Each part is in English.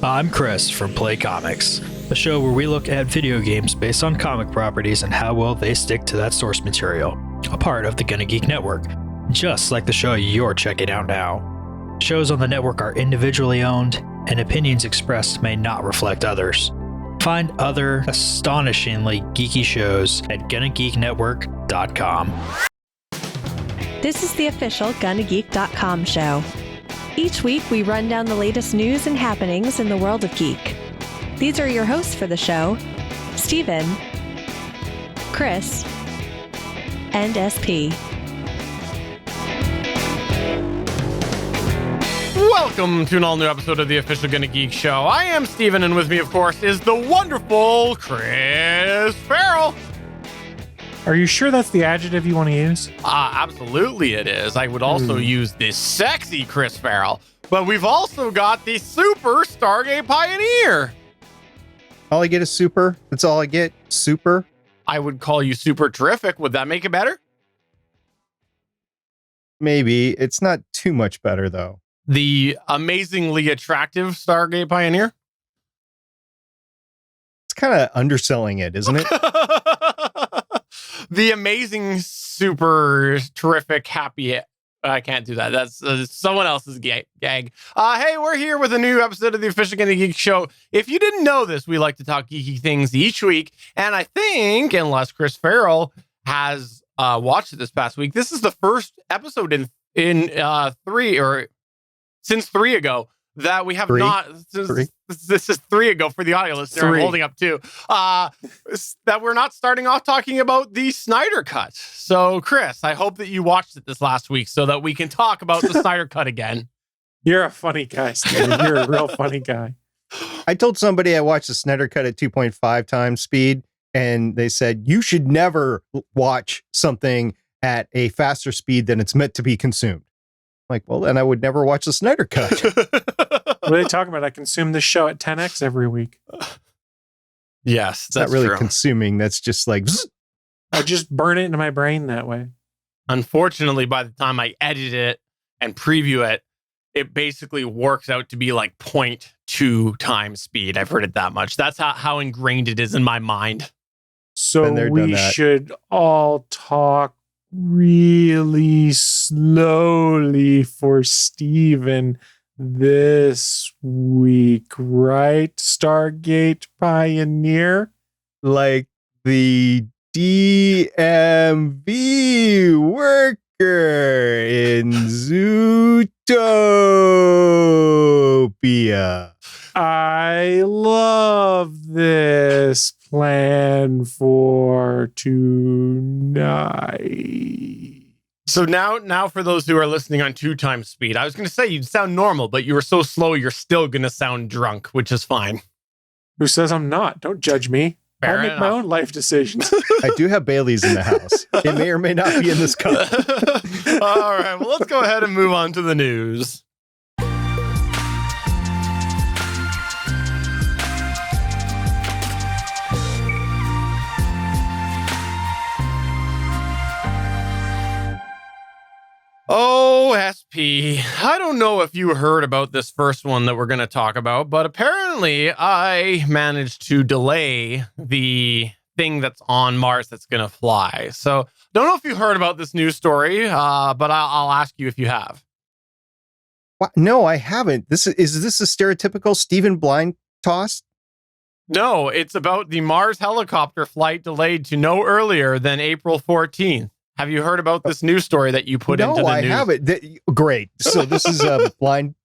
I'm Chris from Play Comics, a show where we look at video games based on comic properties and how well they stick to that source material, a part of the Gonna Geek Network, just like the show you're checking out now. Shows on the network are individually owned, and opinions expressed may not reflect others. Find other astonishingly geeky shows at GonnaGeekNetwork.com. This is the official GonnaGeek.com show. Each week, we run down the latest news and happenings in the world of geek. These are your hosts for the show, Steven, Chris, and SP. Welcome to an all-new episode of the official Gonna Geek Show. I am Steven, and with me, of course, is the wonderful Chris Farrell. Are you sure that's the adjective you want to use? Absolutely it is. I would also use this sexy Chris Farrell. But we've also got the super Stargate Pioneer. All I get is super. That's all I get. Super. I would call you super terrific. Would that make it better? Maybe. It's not too much better, though. The amazingly attractive Stargate Pioneer? It's kind of underselling it, isn't it? The amazing, super terrific, happy. I can't do that. That's someone else's gag. Hey, we're here with a new episode of the official Gonna Geek Show. If you didn't know this, we like to talk geeky things each week. And I think, unless Chris Farrell has watched it this past week, this is the first episode in since 3 ago that we have not. This is 3 ago for the audio listener. I'm holding up too. That we're not starting off talking about the Snyder Cut. So, Chris, I hope that you watched it this last week so that we can talk about the Snyder Cut again. You're a funny guy, Steven. You're a real funny guy. I told somebody I watched the Snyder Cut at 2.5 times speed, and they said, you should never watch something at a faster speed than it's meant to be consumed. I'm like, well, then I would never watch the Snyder Cut. What are they talking about? I consume this show at 10x every week. Yes, it's not really true. Consuming. That's just like, I just burn it into my brain that way. Unfortunately, by the time I edit it and preview it, it basically works out to be like 0.2 times speed. I've heard it that much. That's how ingrained it is in my mind. So we should all talk really slowly for Steven this week, right? Stargate Pioneer? Like the DMV worker in Zootopia. I love this plan for tonight. So now for those who are listening on 2 times speed, I was going to say you'd sound normal, but you were so slow, you're still going to sound drunk, which is fine. Who says I'm not? Don't judge me. I'll make my own life decisions. I do have Bailey's in the house. It may or may not be in this cup. All right, well, let's go ahead and move on to the news. Oh, SP, I don't know if you heard about this first one that we're going to talk about, but apparently I managed to delay the thing that's on Mars that's going to fly. So don't know if you heard about this news story, but I'll ask you if you have. What? No, I haven't. Is this a stereotypical Stephen blind toss? No, it's about the Mars helicopter flight delayed to no earlier than April 14th. Have you heard about this news story that you put into the news? No, I haven't. Great. So this is a blind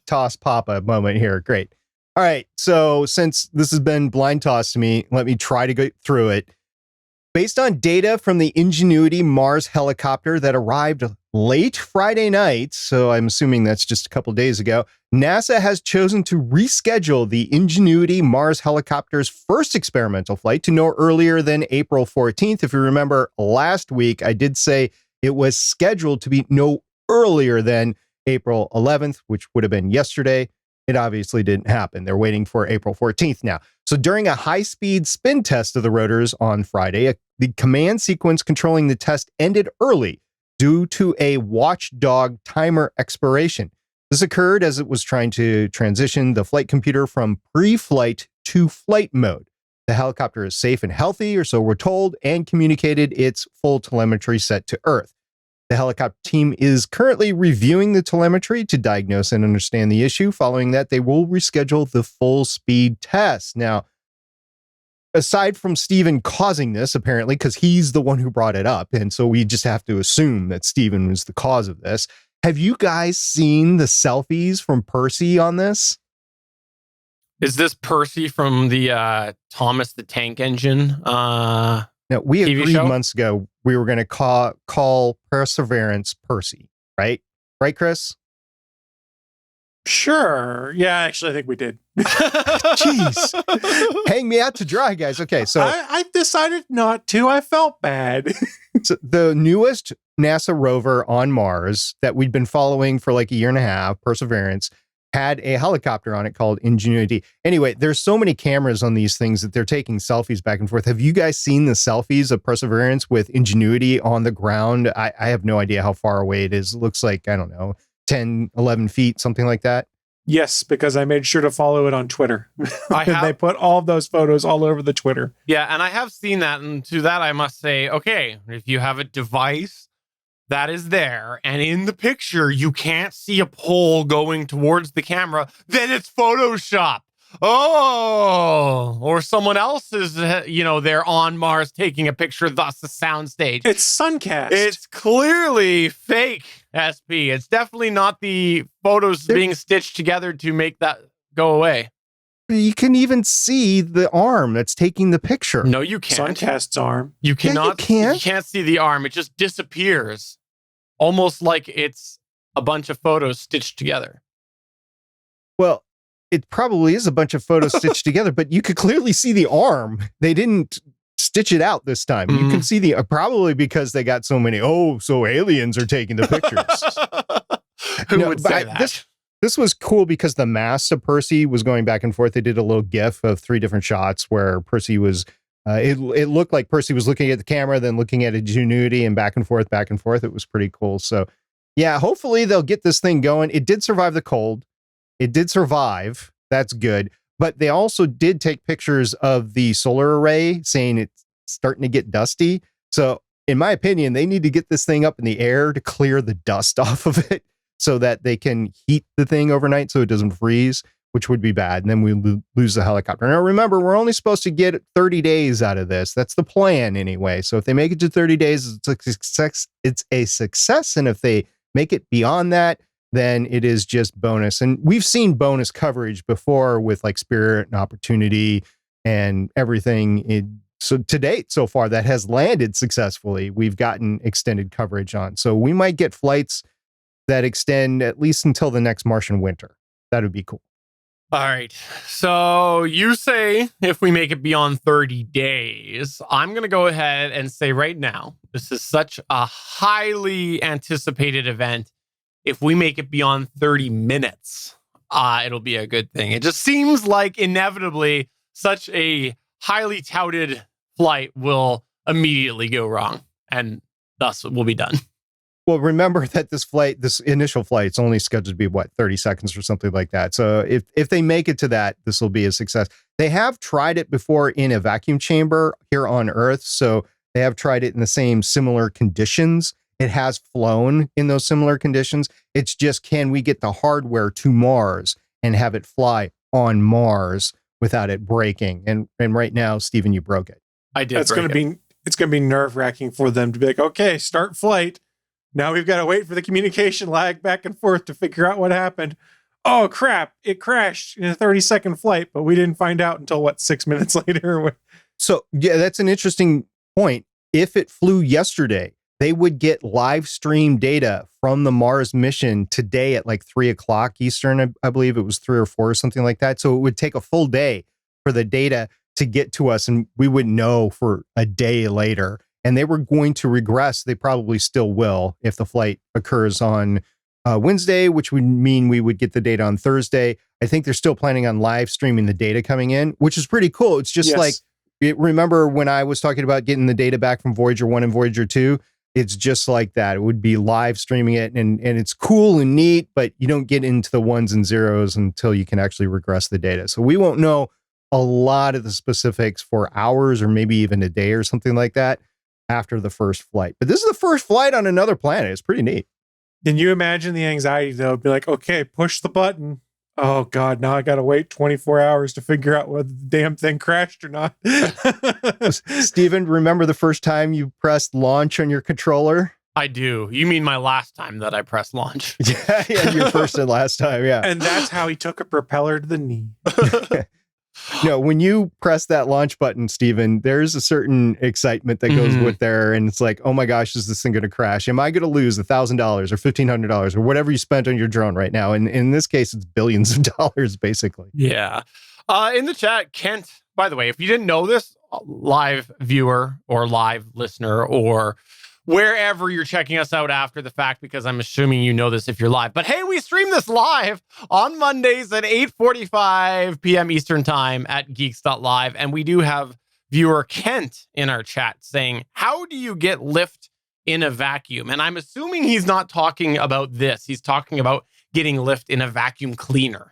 toss Papa moment here. Great. All right. So since this has been blind tossed to me, let me try to go through it. Based on data from the Ingenuity Mars helicopter that arrived late Friday night, so I'm assuming that's just a couple days ago, NASA has chosen to reschedule the Ingenuity Mars helicopter's first experimental flight to no earlier than April 14th. If you remember last week, I did say it was scheduled to be no earlier than April 11th, which would have been yesterday. It obviously didn't happen. They're waiting for April 14th now. So during a high-speed spin test of the rotors on Friday, the command sequence controlling the test ended early due to a watchdog timer expiration. This occurred as it was trying to transition the flight computer from pre-flight to flight mode. The helicopter is safe and healthy, or so we're told, and communicated its full telemetry set to Earth. The helicopter team is currently reviewing the telemetry to diagnose and understand the issue. Following that, they will reschedule the full speed test. Now, aside from Steven causing this, apparently, because he's the one who brought it up, and so we just have to assume that Steven was the cause of this. Have you guys seen the selfies from Percy on this? Is this Percy from the Thomas the Tank Engine? Now, we agreed months ago we were going to call Perseverance Percy, right? Right, Chris? Sure. Yeah, actually, I think we did. Jeez. Hang me out to dry, guys. Okay, so I decided not to. I felt bad. So the newest NASA rover on Mars that we'd been following for like a year and a half, Perseverance, had a helicopter on it called Ingenuity. Anyway, there's so many cameras on these things that they're taking selfies back and forth. Have you guys seen the selfies of Perseverance with Ingenuity on the ground? I have no idea how far away it is. It looks like, I don't know, 10, 11 feet, something like that. Yes, because I made sure to follow it on Twitter. They put all of those photos all over the Twitter. Yeah, and I have seen that. And to that, I must say, okay, if you have a device that is there, and in the picture, you can't see a pole going towards the camera, then it's Photoshop. Oh, or someone else is, they're on Mars taking a picture, thus the soundstage. It's Suncast. It's clearly fake, SP. It's definitely not the photos being stitched together to make that go away. You can even see the arm that's taking the picture. No, you can't. Suncast's arm. You cannot. Yeah, you can't see the arm. It just disappears. Almost like it's a bunch of photos stitched together. Well, it probably is a bunch of photos stitched together, but you could clearly see the arm. They didn't stitch it out this time. You can see the, probably because they got so many, so aliens are taking the pictures. Who would say that? This was cool because the mass of Percy was going back and forth. They did a little GIF of 3 different shots where Percy was, it looked like Percy was looking at the camera, then looking at Ingenuity, and back and forth, back and forth. It was pretty cool. So yeah, hopefully they'll get this thing going. It did survive the cold. It did survive. That's good. But they also did take pictures of the solar array saying it's starting to get dusty. So in my opinion, they need to get this thing up in the air to clear the dust off of it, so that they can heat the thing overnight so it doesn't freeze, which would be bad. And then we lose the helicopter. Now, remember, we're only supposed to get 30 days out of this. That's the plan anyway. So if they make it to 30 days, it's a success. It's a success. And if they make it beyond that, then it is just bonus. And we've seen bonus coverage before with like Spirit and Opportunity and everything. So to date, so far, that has landed successfully. We've gotten extended coverage on. So we might get flights that extend at least until the next Martian winter. That would be cool. All right. So you say if we make it beyond 30 days, I'm going to go ahead and say right now, this is such a highly anticipated event. If we make it beyond 30 minutes, it'll be a good thing. It just seems like inevitably such a highly touted flight will immediately go wrong, and thus we'll be done. Well, remember that this initial flight's only scheduled to be 30 seconds or something like that. So if they make it to that, this will be a success. They have tried it before in a vacuum chamber here on Earth. So they have tried it in the same similar conditions. It has flown in those similar conditions. It's just, can we get the hardware to Mars and have it fly on Mars without it breaking? And right now, Steven, you broke it. I did. It's going to be nerve-wracking for them to be like, okay, start flight. Now we've got to wait for the communication lag back and forth to figure out what happened. Oh, crap. It crashed in a 30-second flight, but we didn't find out until, 6 minutes later? So, yeah, that's an interesting point. If it flew yesterday, they would get live stream data from the Mars mission today at 3 o'clock Eastern. I believe it was 3 or 4 or something like that. So it would take a full day for the data to get to us, and we would know for a day later. And they were going to regress. They probably still will if the flight occurs on Wednesday, which would mean we would get the data on Thursday. I think they're still planning on live streaming the data coming in, which is pretty cool. It's just remember when I was talking about getting the data back from Voyager 1 and Voyager 2? it's just like that. It would be live streaming it, and it's cool and neat, but you don't get into the ones and zeros until you can actually regress the data. So we won't know a lot of the specifics for hours or maybe even a day or something like that after the first flight. But this is the first flight on another planet. It's pretty neat. Can you imagine the anxiety, though? Be like, okay, push the button. Oh, God, now I got to wait 24 hours to figure out whether the damn thing crashed or not. Steven, remember the first time you pressed launch on your controller? I do. You mean my last time that I pressed launch? Yeah, your first and last time, yeah. And that's how he took a propeller to the knee. No, when you press that launch button, Steven, there's a certain excitement that goes with there. And it's like, oh my gosh, is this thing going to crash? Am I going to lose $1,000 or $1,500 or whatever you spent on your drone right now? And in this case, it's billions of dollars, basically. Yeah. In the chat, Kent, by the way, if you didn't know this, live viewer or live listener or wherever you're checking us out after the fact, because I'm assuming you know this if you're live. But hey, we stream this live on Mondays at 8:45 p.m. Eastern Time at geeks.live. And we do have viewer Kent in our chat saying, how do you get lift in a vacuum? And I'm assuming he's not talking about this. He's talking about getting lift in a vacuum cleaner.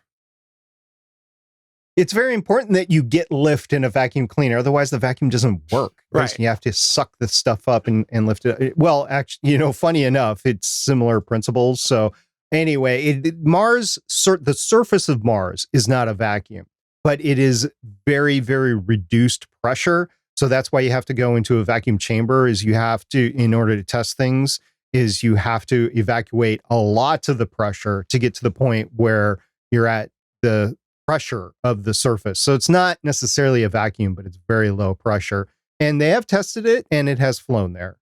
It's very important that you get lift in a vacuum cleaner. Otherwise, the vacuum doesn't work. Right. You have to suck the stuff up and lift it. Well, actually, funny enough, it's similar principles. So anyway, the surface of Mars is not a vacuum, but it is very, very reduced pressure. So that's why you have to go into a vacuum chamber in order to test things, you have to evacuate a lot of the pressure to get to the point where you're at the pressure of the surface. So it's not necessarily a vacuum, but it's very low pressure. And they have tested it and it has flown there.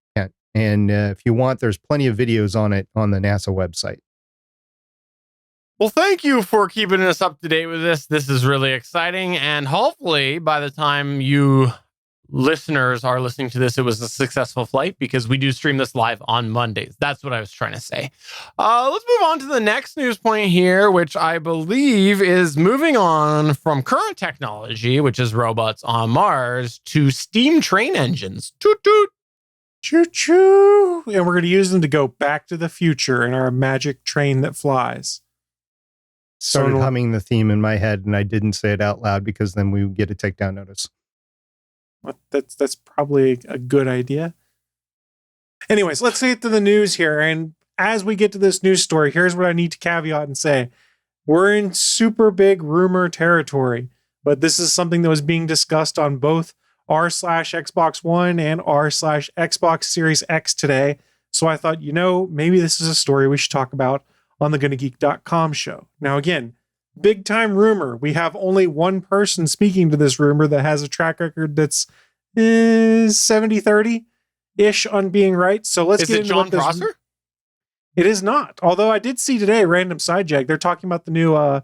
And if you want, there's plenty of videos on it on the NASA website. Well, thank you for keeping us up to date with this. This is really exciting. And hopefully by the time you listeners are listening to this, it was a successful flight, because we do stream this live on Mondays. That's what I was trying to say. Let's move on to the next news point here, which I believe is moving on from current technology, which is robots on Mars, to steam train engines. Toot toot. Choo choo. And we're going to use them to go back to the future in our magic train that flies. Started humming the theme in my head, and I didn't say it out loud because then we would get a takedown notice. Well, that's probably a good idea. Anyways, let's get to the news here. And as we get to this news story, here's what I need to caveat and say. We're in super big rumor territory, but this is something that was being discussed on both r/Xbox One and r/Xbox Series X today. So I thought, maybe this is a story we should talk about on the GonnaGeek.com show. Now, again, big time rumor. We have only one person speaking to this rumor that has a track record that's 70-30-ish on being right. So let's get into John Prosser? It is not. Although I did see today, random side jag, they're talking about the new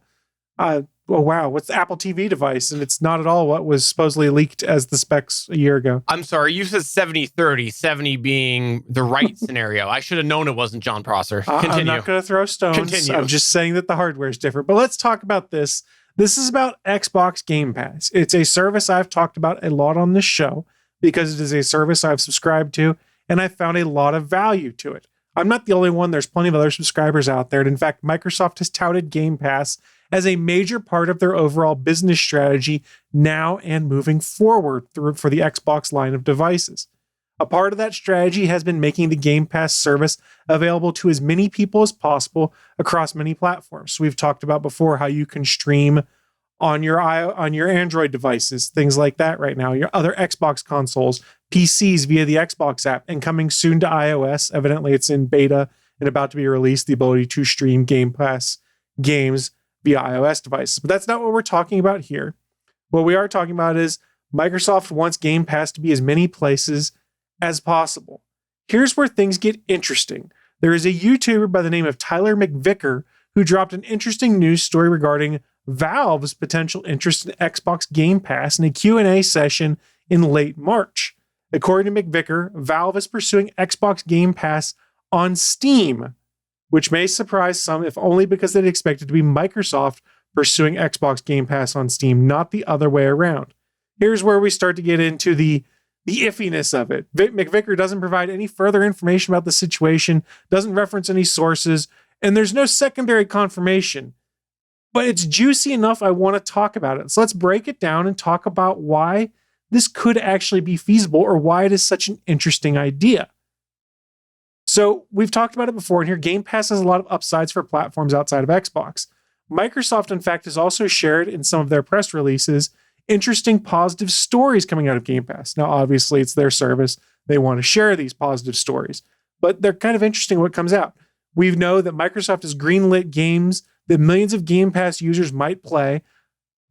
what's the Apple TV device, and it's not at all what was supposedly leaked as the specs a year ago. I'm sorry, you said 70-30, 70 being the right scenario. I should have known it wasn't John Prosser. Continue. I'm not going to throw stones. Continue. I'm just saying that the hardware is different. But let's talk about this. This is about Xbox Game Pass. It's a service I've talked about a lot on this show because it is a service I've subscribed to, and I found a lot of value to it. I'm not the only one. There's plenty of other subscribers out there. And in fact, Microsoft has touted Game Pass as a major part of their overall business strategy now and moving forward for the Xbox line of devices. A part of that strategy has been making the Game Pass service available to as many people as possible across many platforms. So we've talked about before how you can stream on your Android devices, things like that right now, your other Xbox consoles, PCs via the Xbox app, and coming soon to iOS. Evidently, it's in beta and about to be released, the ability to stream Game Pass games via iOS devices. But that's not what we're talking about here. What we are talking about is Microsoft wants Game Pass to be as many places as possible. Here's where things get interesting. There is a YouTuber by the name of Tyler McVicker who dropped an interesting news story regarding Valve's potential interest in Xbox Game Pass in a Q&A session in late March. According to McVicker, Valve is pursuing Xbox Game Pass on Steam, which may surprise some, if only because they'd expect it to be Microsoft pursuing Xbox Game Pass on Steam, not the other way around. Here's where we start to get into the the iffiness of it. McVicker doesn't provide any further information about the situation, doesn't reference any sources, and there's no secondary confirmation. But it's juicy enough I want to talk about it. So let's break it down and talk about why this could actually be feasible or why it is such an interesting idea. So we've talked about it before, and here Game Pass has a lot of upsides for platforms outside of Xbox. Microsoft, in fact, has also shared in some of their press releases interesting positive stories coming out of Game Pass. Now, obviously, it's their service. They want to share these positive stories, but they're kind of interesting what comes out. We know that Microsoft has greenlit games that millions of Game Pass users might play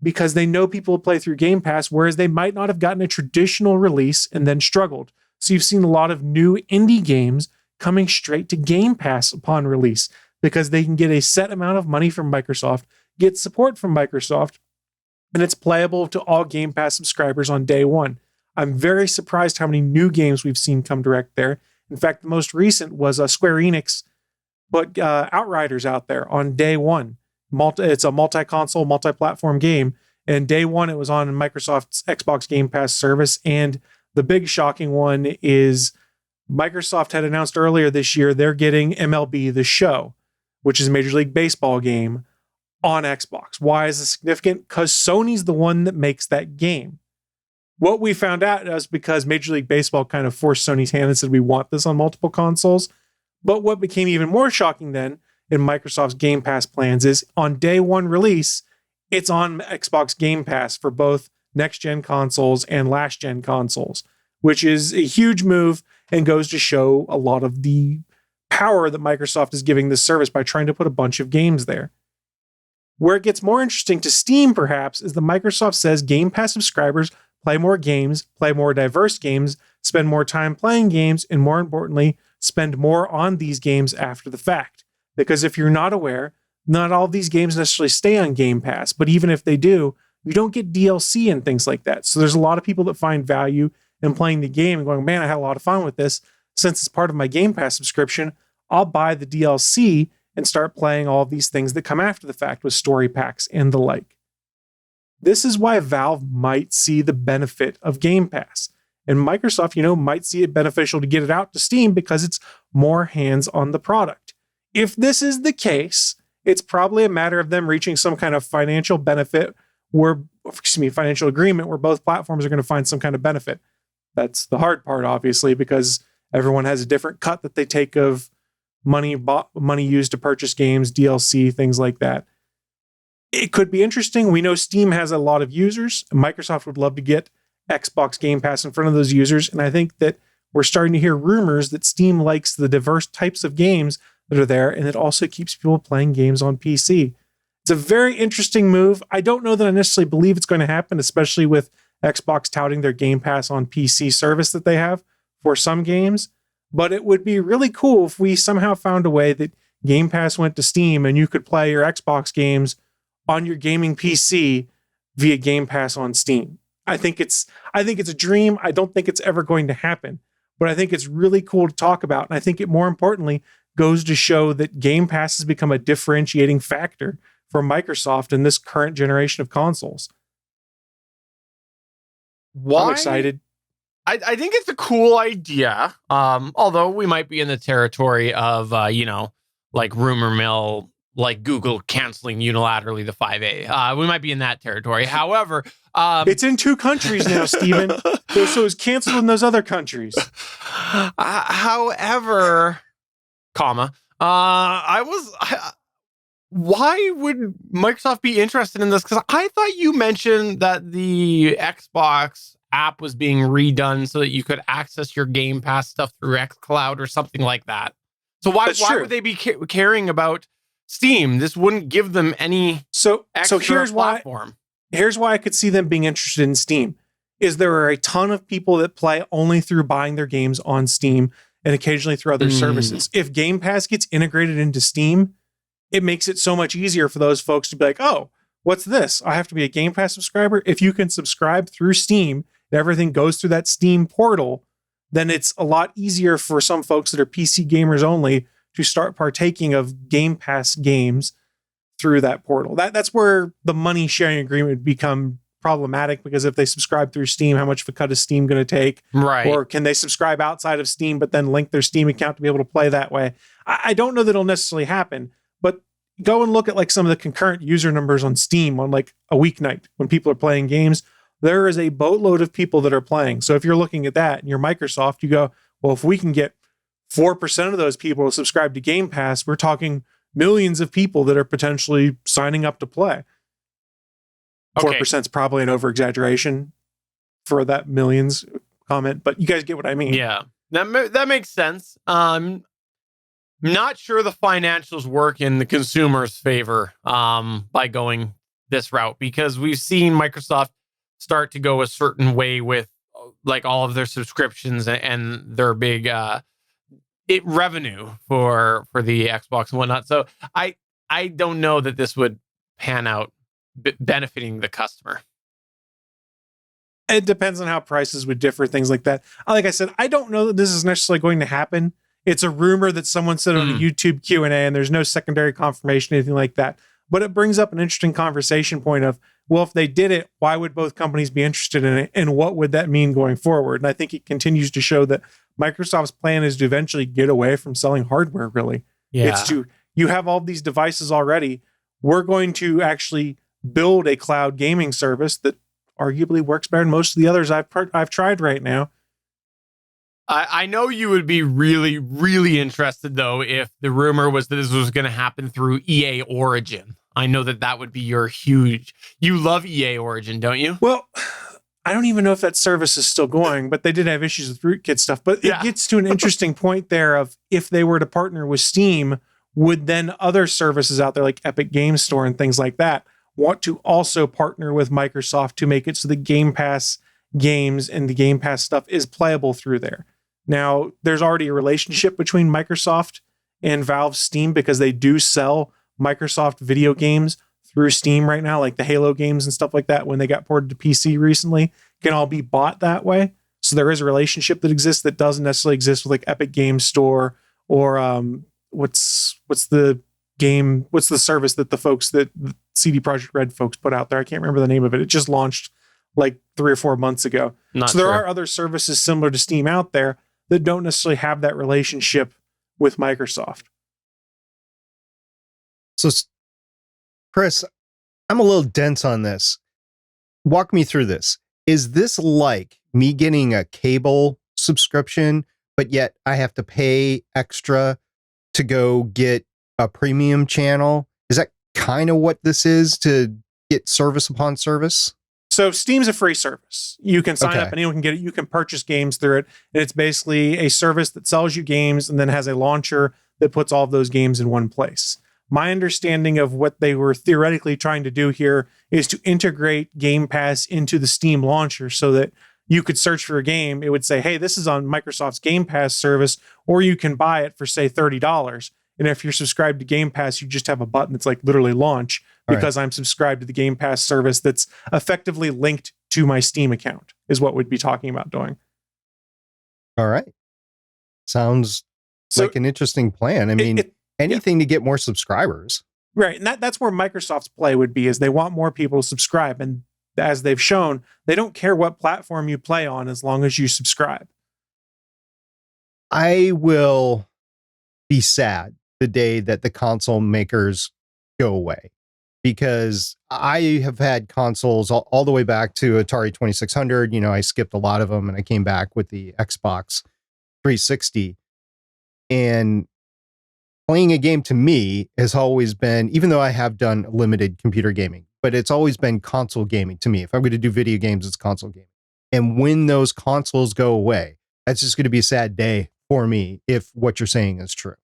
because they know people will play through Game Pass, whereas they might not have gotten a traditional release and then struggled. So you've seen a lot of new indie games coming straight to Game Pass upon release because they can get a set amount of money from Microsoft, get support from Microsoft, and it's playable to all Game Pass subscribers on day one. I'm very surprised how many new games we've seen come direct there. In fact, the most recent was Square Enix put Outriders out there on day one. It's a multi-console, multi-platform game. And day one, it was on Microsoft's Xbox Game Pass service. And the big shocking one is Microsoft had announced earlier this year they're getting MLB The Show, which is a Major League Baseball game, on Xbox. Why is this significant? Because Sony's the one that makes that game. What we found out is because Major League Baseball kind of forced Sony's hand and said, we want this on multiple consoles. But what became even more shocking then in Microsoft's Game Pass plans is on day one release, it's on Xbox Game Pass for both next-gen consoles and last-gen consoles, which is a huge move and goes to show a lot of the power that Microsoft is giving this service by trying to put a bunch of games there. Where it gets more interesting to Steam, perhaps, is that Microsoft says Game Pass subscribers play more games, play more diverse games, spend more time playing games, and more importantly, spend more on these games after the fact. Because if you're not aware, not all of these games necessarily stay on Game Pass, but even if they do, you don't get DLC and things like that. So there's a lot of people that find value in playing the game and going, man, I had a lot of fun with this. Since it's part of my Game Pass subscription, I'll buy the DLC and start playing all of these things that come after the fact with story packs and the like. This is why Valve might see the benefit of Game Pass. And Microsoft, might see it beneficial to get it out to Steam because it's more hands on the product. If this is the case, it's probably a matter of them reaching some kind of financial financial agreement where both platforms are going to find some kind of benefit. That's the hard part, obviously, because everyone has a different cut that they take of money used to purchase games, DLC, things like that. It could be interesting. We know Steam has a lot of users. Microsoft would love to get Xbox Game Pass in front of those users. And I think that we're starting to hear rumors that Steam likes the diverse types of games that are there, and it also keeps people playing games on PC. It's a very interesting move. I don't know that I necessarily believe it's going to happen, especially with Xbox touting their Game Pass on PC service that they have for some games. But it would be really cool if we somehow found a way that Game Pass went to Steam and you could play your Xbox games on your gaming PC via Game Pass on Steam. I think it's a dream. I don't think it's ever going to happen, but I think it's really cool to talk about. And I think it more importantly goes to show that Game Pass has become a differentiating factor for Microsoft in this current generation of consoles. Why? I'm excited. I think it's a cool idea. Although we might be in the territory of, like rumor mill, like Google canceling unilaterally the 5A. We might be in that territory. However, it's in 2 countries now, Stephen. So it's canceled in those other countries. However, why would Microsoft be interested in this? Because I thought you mentioned that the Xbox app was being redone so that you could access your Game Pass stuff through xCloud or something like that. So why would they be caring about Steam? This wouldn't give them any extra platform. Here's why I could see them being interested in Steam. Is there are a ton of people that play only through buying their games on Steam and occasionally through other services. If Game Pass gets integrated into Steam, it makes it so much easier for those folks to be like, oh, what's this? I have to be a Game Pass subscriber. If you can subscribe through Steam, and everything goes through that Steam portal, then it's a lot easier for some folks that are PC gamers only to start partaking of Game Pass games through that portal. That's where the money sharing agreement would become problematic because if they subscribe through Steam, how much of a cut is Steam going to take? Right. Or can they subscribe outside of Steam, but then link their Steam account to be able to play that way? I don't know that it'll necessarily happen, but go and look at like some of the concurrent user numbers on Steam on like a weeknight when people are playing games. There is a boatload of people that are playing. So if you're looking at that and you're Microsoft, you go, well, if we can get 4% of those people to subscribe to Game Pass, we're talking millions of people that are potentially signing up to play. 4% is probably an over-exaggeration for that millions comment, but you guys get what I mean. Yeah, that makes sense. Not sure the financials work in the consumer's favor by going this route, because we've seen Microsoft start to go a certain way with like all of their subscriptions and their big revenue for the Xbox and whatnot. So I don't know that this would pan out benefiting the customer. It depends on how prices would differ, things like that. Like I said, I don't know that this is necessarily going to happen. It's a rumor that someone said on a YouTube Q&A, and there's no secondary confirmation, anything like that. But it brings up an interesting conversation point of, well, if they did it, why would both companies be interested in it? And what would that mean going forward? And I think it continues to show that Microsoft's plan is to eventually get away from selling hardware, really. Yeah. It's to, you have all these devices already. We're going to actually build a cloud gaming service that arguably works better than most of the others I've tried right now. I know you would be really, really interested, though, if the rumor was that this was going to happen through EA Origin. I know that would be your huge... You love EA Origin, don't you? Well, I don't even know if that service is still going, but they did have issues with rootkit stuff. But it gets to an interesting point there of, if they were to partner with Steam, would then other services out there like Epic Game Store and things like that want to also partner with Microsoft to make it so the Game Pass games and the Game Pass stuff is playable through there? Now, there's already a relationship between Microsoft and Valve's Steam because they do sell Microsoft video games through Steam right now, like the Halo games and stuff like that, when they got ported to PC recently, can all be bought that way. So there is a relationship that exists that doesn't necessarily exist with like Epic Game Store or what's the service that the folks that CD Projekt Red folks put out there? I can't remember the name of it. It just launched like 3 or 4 months ago. So there are other services similar to Steam out there that don't necessarily have that relationship with Microsoft. So, Chris, I'm a little dense on this. Walk me through this. Is this like me getting a cable subscription, but yet I have to pay extra to go get a premium channel? Is that kind of what this is, to get service upon service? So Steam's a free service. You can sign up, anyone can get it. You can purchase games through it. And it's basically a service that sells you games and then has a launcher that puts all of those games in one place. My understanding of what they were theoretically trying to do here is to integrate Game Pass into the Steam launcher so that you could search for a game. It would say, hey, this is on Microsoft's Game Pass service, or you can buy it for, say, $30. And if you're subscribed to Game Pass, you just have a button that's like literally launch, because I'm subscribed to the Game Pass service that's effectively linked to my Steam account, is what we'd be talking about doing. All right. Sounds like an interesting plan. I mean, anything to get more subscribers. Right. And that's where Microsoft's play would be, is they want more people to subscribe. And as they've shown, they don't care what platform you play on as long as you subscribe. I will be sad the day that the console makers go away, because I have had consoles all the way back to Atari 2600. You know, I skipped a lot of them and I came back with the Xbox 360. And playing a game to me has always been, even though I have done limited computer gaming, but it's always been console gaming to me. If I'm going to do video games, it's console gaming. And when those consoles go away, that's just going to be a sad day for me if what you're saying is true.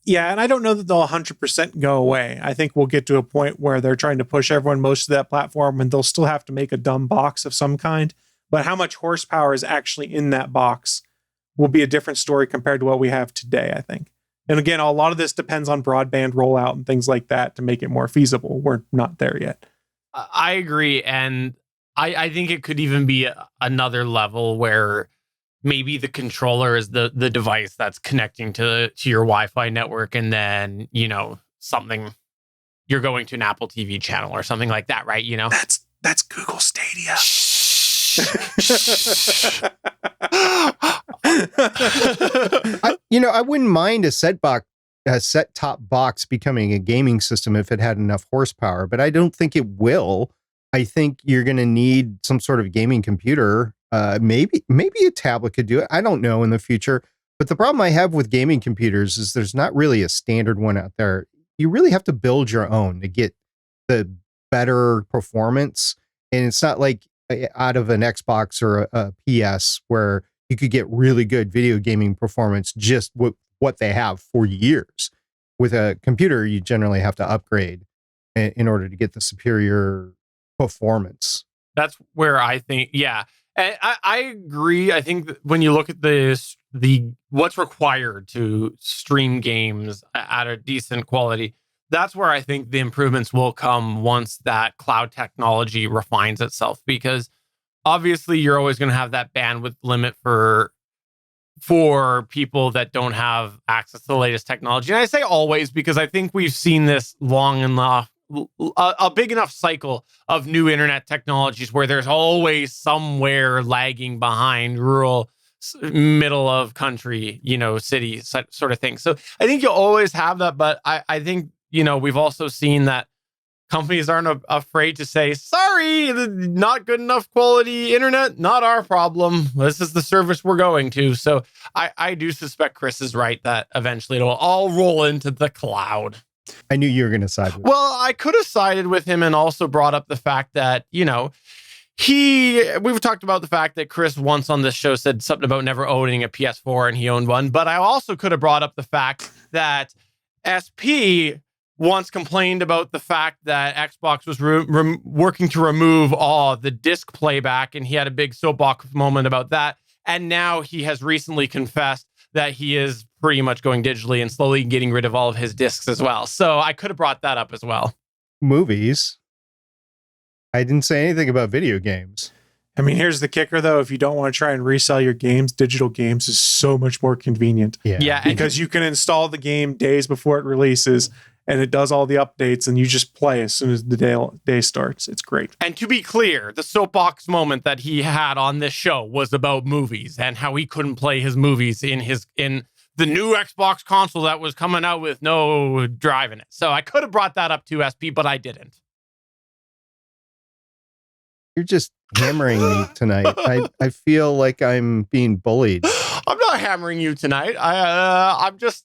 Yeah, and I don't know that they'll 100% go away. I think we'll get to a point where they're trying to push everyone most to that platform, and they'll still have to make a dumb box of some kind. But how much horsepower is actually in that box will be a different story compared to what we have today, I think. And again, a lot of this depends on broadband rollout and things like that to make it more feasible. We're not there yet. I agree. And I think it could even be another level where maybe the controller is the device that's connecting to your Wi-Fi network, and then, you know, something, you're going to an Apple TV channel or something like that, right? You know, That's Google Stadia. I wouldn't mind a set-top box becoming a gaming system if it had enough horsepower, but I don't think it will. I think you're going to need some sort of gaming computer. Maybe a tablet could do it. I don't know in the future. But the problem I have with gaming computers is there's not really a standard one out there. You really have to build your own to get the better performance. And it's not like out of an Xbox or a PS where you could get really good video gaming performance just with what they have for years. With a computer, you generally have to upgrade in order to get the superior performance. That's where I think, yeah. And I agree. I think that when you look at the what's required to stream games at a decent quality, that's where I think the improvements will come once that cloud technology refines itself. Because obviously, you're always going to have that bandwidth limit for people that don't have access to the latest technology. And I say always because I think we've seen this long enough. A big enough cycle of new internet technologies where there's always somewhere lagging behind rural, middle of country, city sort of thing. So I think you'll always have that. But I think, we've also seen that companies aren't afraid to say, sorry, not good enough quality internet, not our problem. This is the service we're going to. So I do suspect Chris is right that eventually it'll all roll into the cloud. I knew you were going to side with him. Well, I could have sided with him and also brought up the fact that, we've talked about the fact that Chris once on this show said something about never owning a PS4 and he owned one. But I also could have brought up the fact that SP once complained about the fact that Xbox was working to remove all the disc playback. And he had a big soapbox moment about that. And now he has recently confessed that he is pretty much going digitally and slowly getting rid of all of his discs as well. So I could have brought that up as well. Movies. I didn't say anything about video games. I mean, here's the kicker, though. If you don't want to try and resell your games, digital games is so much more convenient. Yeah. Because you can install the game days before it releases, and it does all the updates, and you just play as soon as the day starts. It's great. And to be clear, the soapbox moment that he had on this show was about movies and how he couldn't play his movies in the new Xbox console that was coming out with no drive in it. So I could have brought that up to SP, but I didn't. You're just hammering me tonight. I feel like I'm being bullied. I'm not hammering you tonight. I'm just...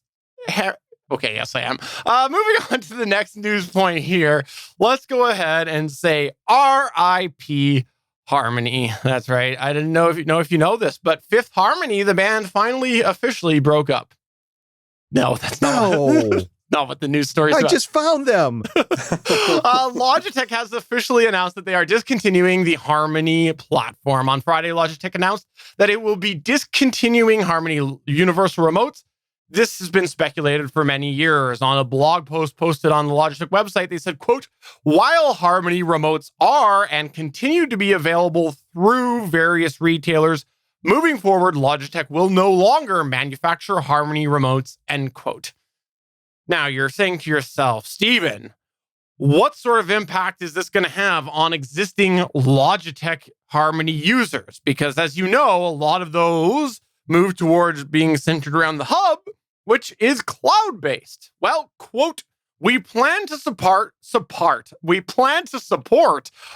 Okay, yes, I am. Moving on to the next news point here. Let's go ahead and say RIP Harmony. That's right. I didn't know if you know this, but Fifth Harmony, the band, finally officially broke up. No, that's not what the news story is about. I just found them. Logitech has officially announced that they are discontinuing the Harmony platform. On Friday, Logitech announced that it will be discontinuing Harmony Universal Remotes. This has been speculated for many years. On a blog post posted on the Logitech website, they said, quote, while Harmony remotes are and continue to be available through various retailers, moving forward, Logitech will no longer manufacture Harmony remotes, end quote. Now, you're saying to yourself, Steven, what sort of impact is this going to have on existing Logitech Harmony users? Because as you know, a lot of those move towards being centered around the hub, which is cloud-based. Well, quote, we plan to support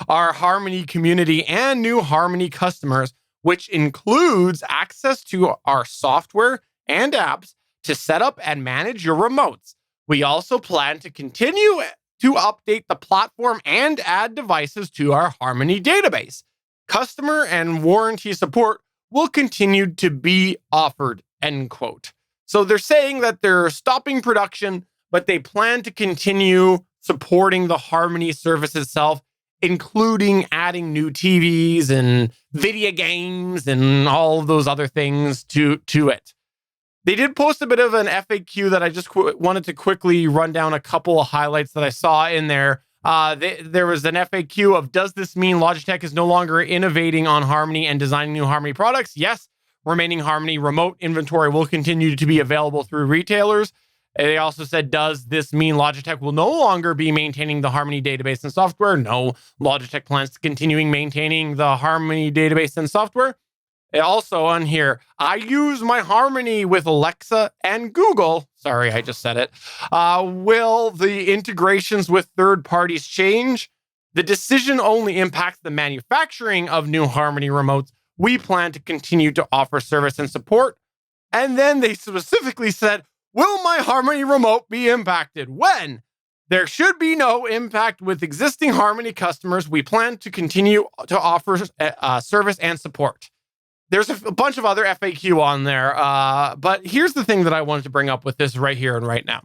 our Harmony community and new Harmony customers, which includes access to our software and apps to set up and manage your remotes. We also plan to continue to update the platform and add devices to our Harmony database. Customer and warranty support will continue to be offered, end quote. So they're saying that they're stopping production, but they plan to continue supporting the Harmony service itself, including adding new TVs and video games and all of those other things to it. They did post a bit of an FAQ that I just wanted to quickly run down a couple of highlights that I saw in there. There was an FAQ of, does this mean Logitech is no longer innovating on Harmony and designing new Harmony products? Yes, remaining Harmony remote inventory will continue to be available through retailers. They also said, does this mean Logitech will no longer be maintaining the Harmony database and software? No, Logitech plans to continuing maintaining the Harmony database and software. Also on here, I use my Harmony with Alexa and Google. Sorry, I just said it. Will the integrations with third parties change? The decision only impacts the manufacturing of new Harmony remotes. We plan to continue to offer service and support. And then they specifically said, will my Harmony remote be impacted? When? There should be no impact with existing Harmony customers. We plan to continue to offer service and support. There's a bunch of other FAQ on there, but here's the thing that I wanted to bring up with this right here and right now.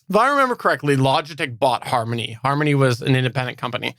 If I remember correctly, Logitech bought Harmony. Harmony was an independent company.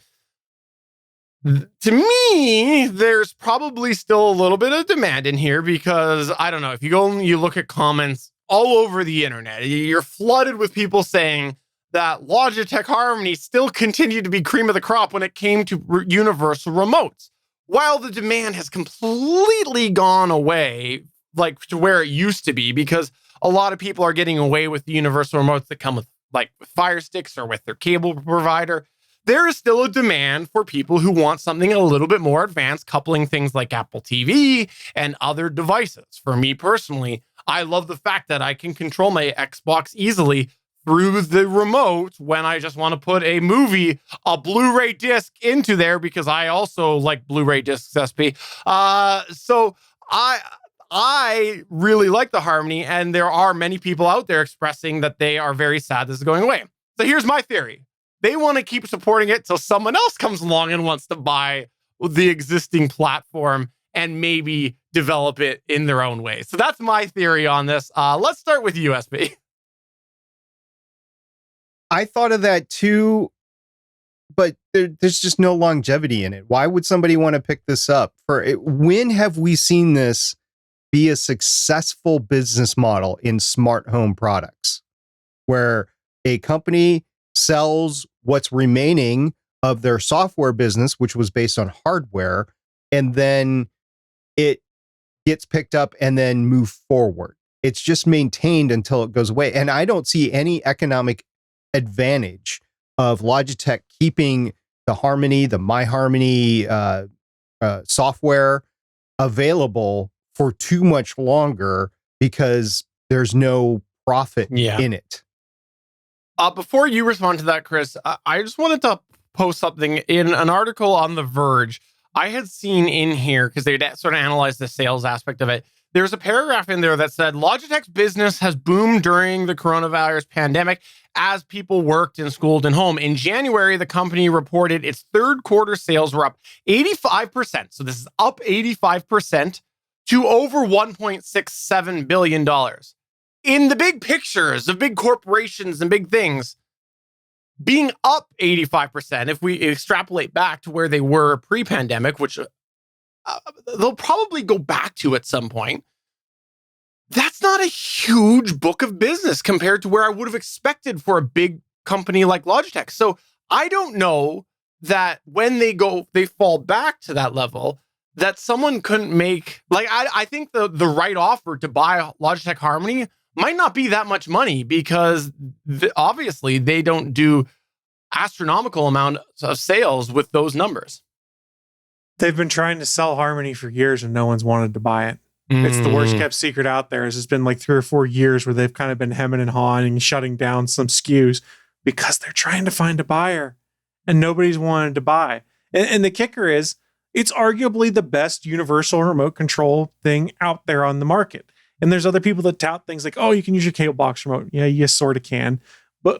To me, there's probably still a little bit of demand in here because, I don't know, if you go and you look at comments all over the internet, you're flooded with people saying that Logitech Harmony still continued to be cream of the crop when it came to universal remotes. While the demand has completely gone away, like to where it used to be, because a lot of people are getting away with the universal remotes that come with like with Fire Sticks or with their cable provider, there is still a demand for people who want something a little bit more advanced, coupling things like Apple TV and other devices. For me personally, I love the fact that I can control my Xbox easily through the remote when I just want to put a movie, a Blu-ray disc into there, because I also like Blu-ray discs, SP. So I really like the Harmony, and there are many people out there expressing that they are very sad this is going away. So here's my theory. They want to keep supporting it till someone else comes along and wants to buy the existing platform and maybe develop it in their own way. So that's my theory on this. Let's start with USB. I thought of that too, but there's just no longevity in it. Why would somebody want to pick this up? When have we seen this be a successful business model in smart home products, where a company sells what's remaining of their software business, which was based on hardware, and then it gets picked up and then move forward? It's just maintained until it goes away. And I don't see any economic advantage of Logitech keeping the Harmony, the My Harmony software available for too much longer because there's no profit in it. Before you respond to that, Chris, I just wanted to post something in an article on The Verge. I had seen in here, because they'd sort of analyzed the sales aspect of it. There's a paragraph in there that said Logitech's business has boomed during the coronavirus pandemic as people worked and schooled and home. In January, the company reported its third quarter sales were up 85%. So this is up 85% to over $1.67 billion. In the big pictures of big corporations and big things, being up 85%, if we extrapolate back to where they were pre-pandemic, which they'll probably go back to at some point, that's not a huge book of business compared to where I would have expected for a big company like Logitech. So I don't know that when they fall back to that level, that someone couldn't make, like, I think the right offer to buy Logitech Harmony might not be that much money, because obviously they don't do astronomical amount of sales with those numbers. They've been trying to sell Harmony for years and no one's wanted to buy it. It's the worst kept secret out there. It's been like 3 or 4 years where they've kind of been hemming and hawing and shutting down some SKUs because they're trying to find a buyer and nobody's wanted to buy. And the kicker is, it's arguably the best universal remote control thing out there on the market. And there's other people that tout things like, oh, you can use your cable box remote. Yeah, you sort of can.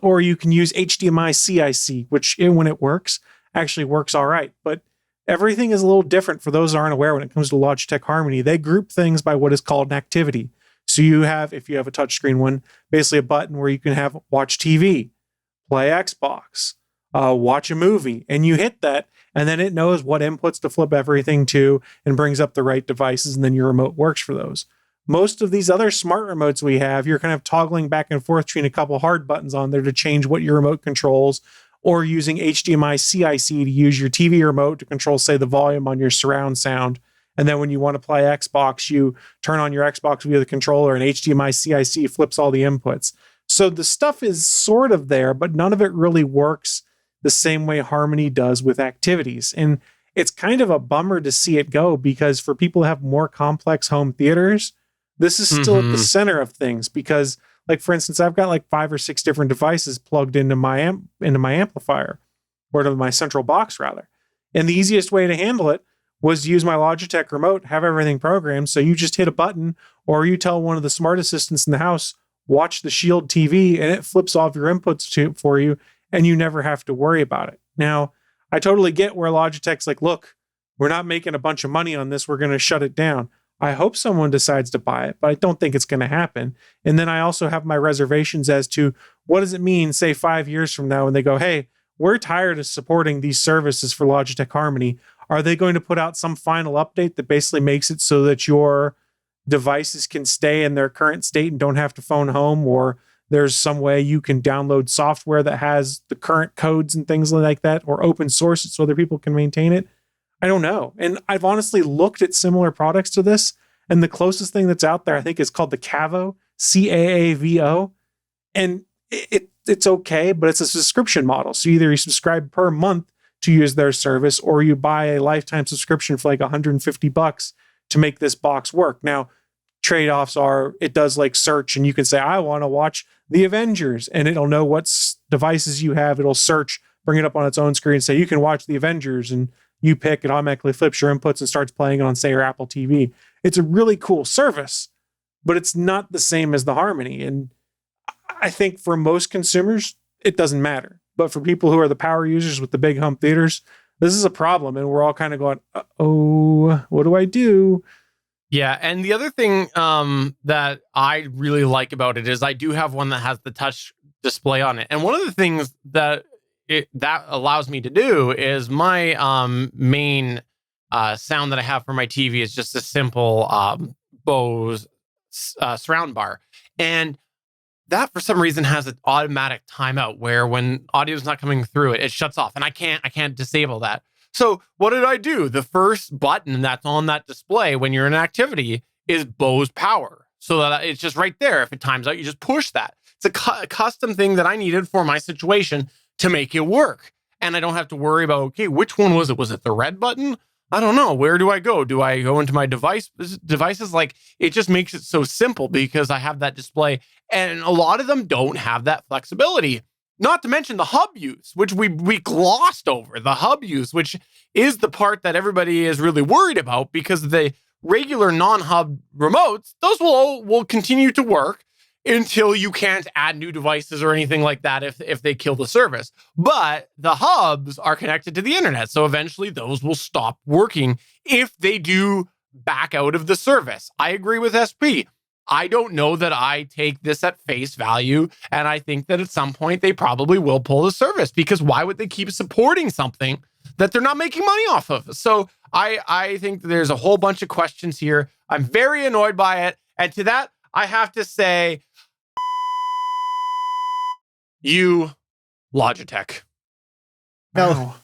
Or you can use HDMI CIC, which when it works, actually works all right. But everything is a little different for those who aren't aware when it comes to Logitech Harmony. They group things by what is called an activity. So you have, if you have a touchscreen one, basically a button where you can have watch TV, play Xbox, watch a movie, and you hit that, and then it knows what inputs to flip everything to and brings up the right devices, and then your remote works for those. Most of these other smart remotes we have, you're kind of toggling back and forth between a couple hard buttons on there to change what your remote controls, or using HDMI CIC to use your TV remote to control, say, the volume on your surround sound. And then when you want to play Xbox, you turn on your Xbox via the controller, and HDMI CIC flips all the inputs. So the stuff is sort of there, but none of it really works the same way Harmony does with activities. And it's kind of a bummer to see it go, because for people who have more complex home theaters, this is still at the center of things. Because, like, for instance, I've got like 5 or 6 different devices plugged into my amplifier, or to my central box rather. And the easiest way to handle it was use my Logitech remote, have everything programmed. So you just hit a button, or you tell one of the smart assistants in the house, watch the Shield TV, and it flips off your inputs for you, and you never have to worry about it. Now, I totally get where Logitech's like, look, we're not making a bunch of money on this. We're going to shut it down. I hope someone decides to buy it, but I don't think it's going to happen. And then I also have my reservations as to what does it mean, say 5 years from now, when they go, hey, we're tired of supporting these services for Logitech Harmony. Are they going to put out some final update that basically makes it so that your devices can stay in their current state and don't have to phone home? Or there's some way you can download software that has the current codes and things like that, or open source it so other people can maintain it? I don't know. And I've honestly looked at similar products to this, and the closest thing that's out there, I think, is called the Cavo, CAAVO. And it's okay, but it's a subscription model. So either you subscribe per month to use their service, or you buy a lifetime subscription for like $150 to make this box work. Now, trade-offs are, it does like search, and you can say, I want to watch the Avengers, and it'll know what devices you have. It'll search, bring it up on its own screen, say you can watch the Avengers, and you pick, it automatically flips your inputs and starts playing on, say, your Apple TV. It's a really cool service, but it's not the same as the Harmony. And I think for most consumers, it doesn't matter. But for people who are the power users with the big home theaters, this is a problem. And we're all kind of going, oh, what do I do? Yeah. And the other thing that I really like about it is I do have one that has the touch display on it. And one of the things that that allows me to do is my main sound that I have for my TV is just a simple Bose surround bar. And that for some reason has an automatic timeout where when audio is not coming through it, it shuts off, and I can't disable that. So what did I do? The first button that's on that display when you're in an activity is Bose power. So that it's just right there. If it times out, you just push that. It's a custom thing that I needed for my situation to make it work. And I don't have to worry about, okay, which one was it? Was it the red button? I don't know. Where do I go? Do I go into my devices? Like, it just makes it so simple because I have that display, and a lot of them don't have that flexibility. Not to mention the hub use, which we glossed over. The hub use, which is the part that everybody is really worried about, because the regular non-hub remotes, those will continue to work until you can't add new devices or anything like that if they kill the service. But the hubs are connected to the internet, so eventually those will stop working if they do back out of the service. I agree with SP. I don't know that I take this at face value, and I think that at some point they probably will pull the service, because why would they keep supporting something that they're not making money off of? So I think there's a whole bunch of questions here. I'm very annoyed by it, and to that, I have to say, you, Logitech. Now,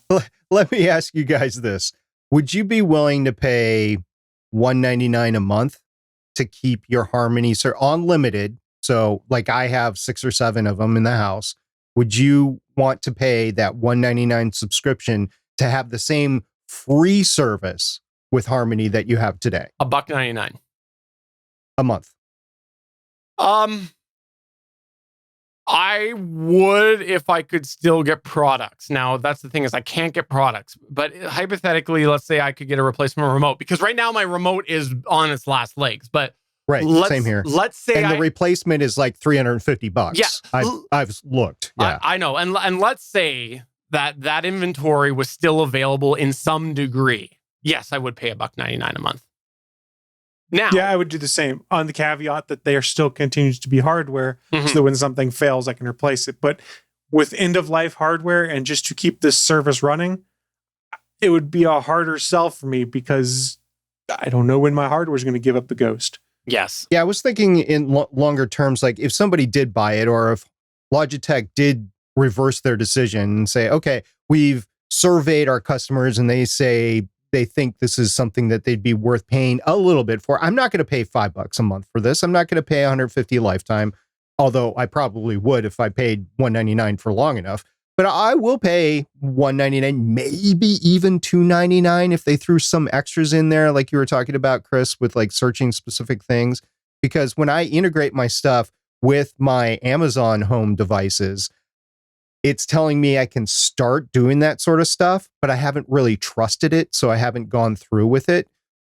let me ask you guys this. Would you be willing to pay $199 a month to keep your Harmony unlimited? So like I have 6 or 7 of them in the house. Would you want to pay that $199 subscription to have the same free service with Harmony that you have today? $1.99 a month. I would if I could still get products. Now, that's the thing, is I can't get products. But hypothetically, let's say I could get a replacement remote, because right now my remote is on its last legs. But right, same here. Let's say the replacement is like $350. Yeah, I've looked. Yeah, I know. And let's say that inventory was still available in some degree. Yes, I would pay $1.99 a month. Now, yeah, I would do the same, on the caveat that there still continues to be hardware, so that when something fails, I can replace it. But with end-of-life hardware, and just to keep this service running, it would be a harder sell for me, because I don't know when my hardware is going to give up the ghost. Yes. Yeah, I was thinking in longer terms, like if somebody did buy it, or if Logitech did reverse their decision and say, okay, we've surveyed our customers and they say they think this is something that they'd be worth paying a little bit for. I'm not going to pay $5 a month for this. I'm not going to pay $150 lifetime. Although I probably would if I paid $199 for long enough. But I will pay $199, maybe even $299 if they threw some extras in there, like you were talking about, Chris, with like searching specific things. Because when I integrate my stuff with my Amazon home devices, it's telling me I can start doing that sort of stuff, but I haven't really trusted it, so I haven't gone through with it.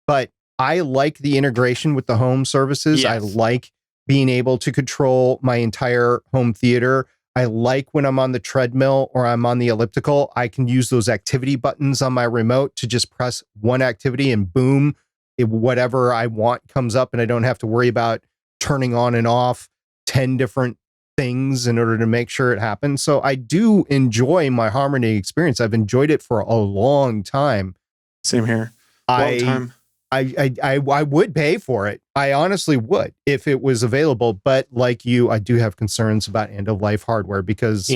But I like the integration with the home services. Yes. I like being able to control my entire home theater. I like when I'm on the treadmill or I'm on the elliptical, I can use those activity buttons on my remote to just press one activity and boom, whatever I want comes up, and I don't have to worry about turning on and off 10 different things in order to make sure it happens. So I do enjoy my Harmony experience. I've enjoyed it for a long time. Same here. Long time. I would pay for it. I honestly would if it was available. But like you, I do have concerns about end of life hardware because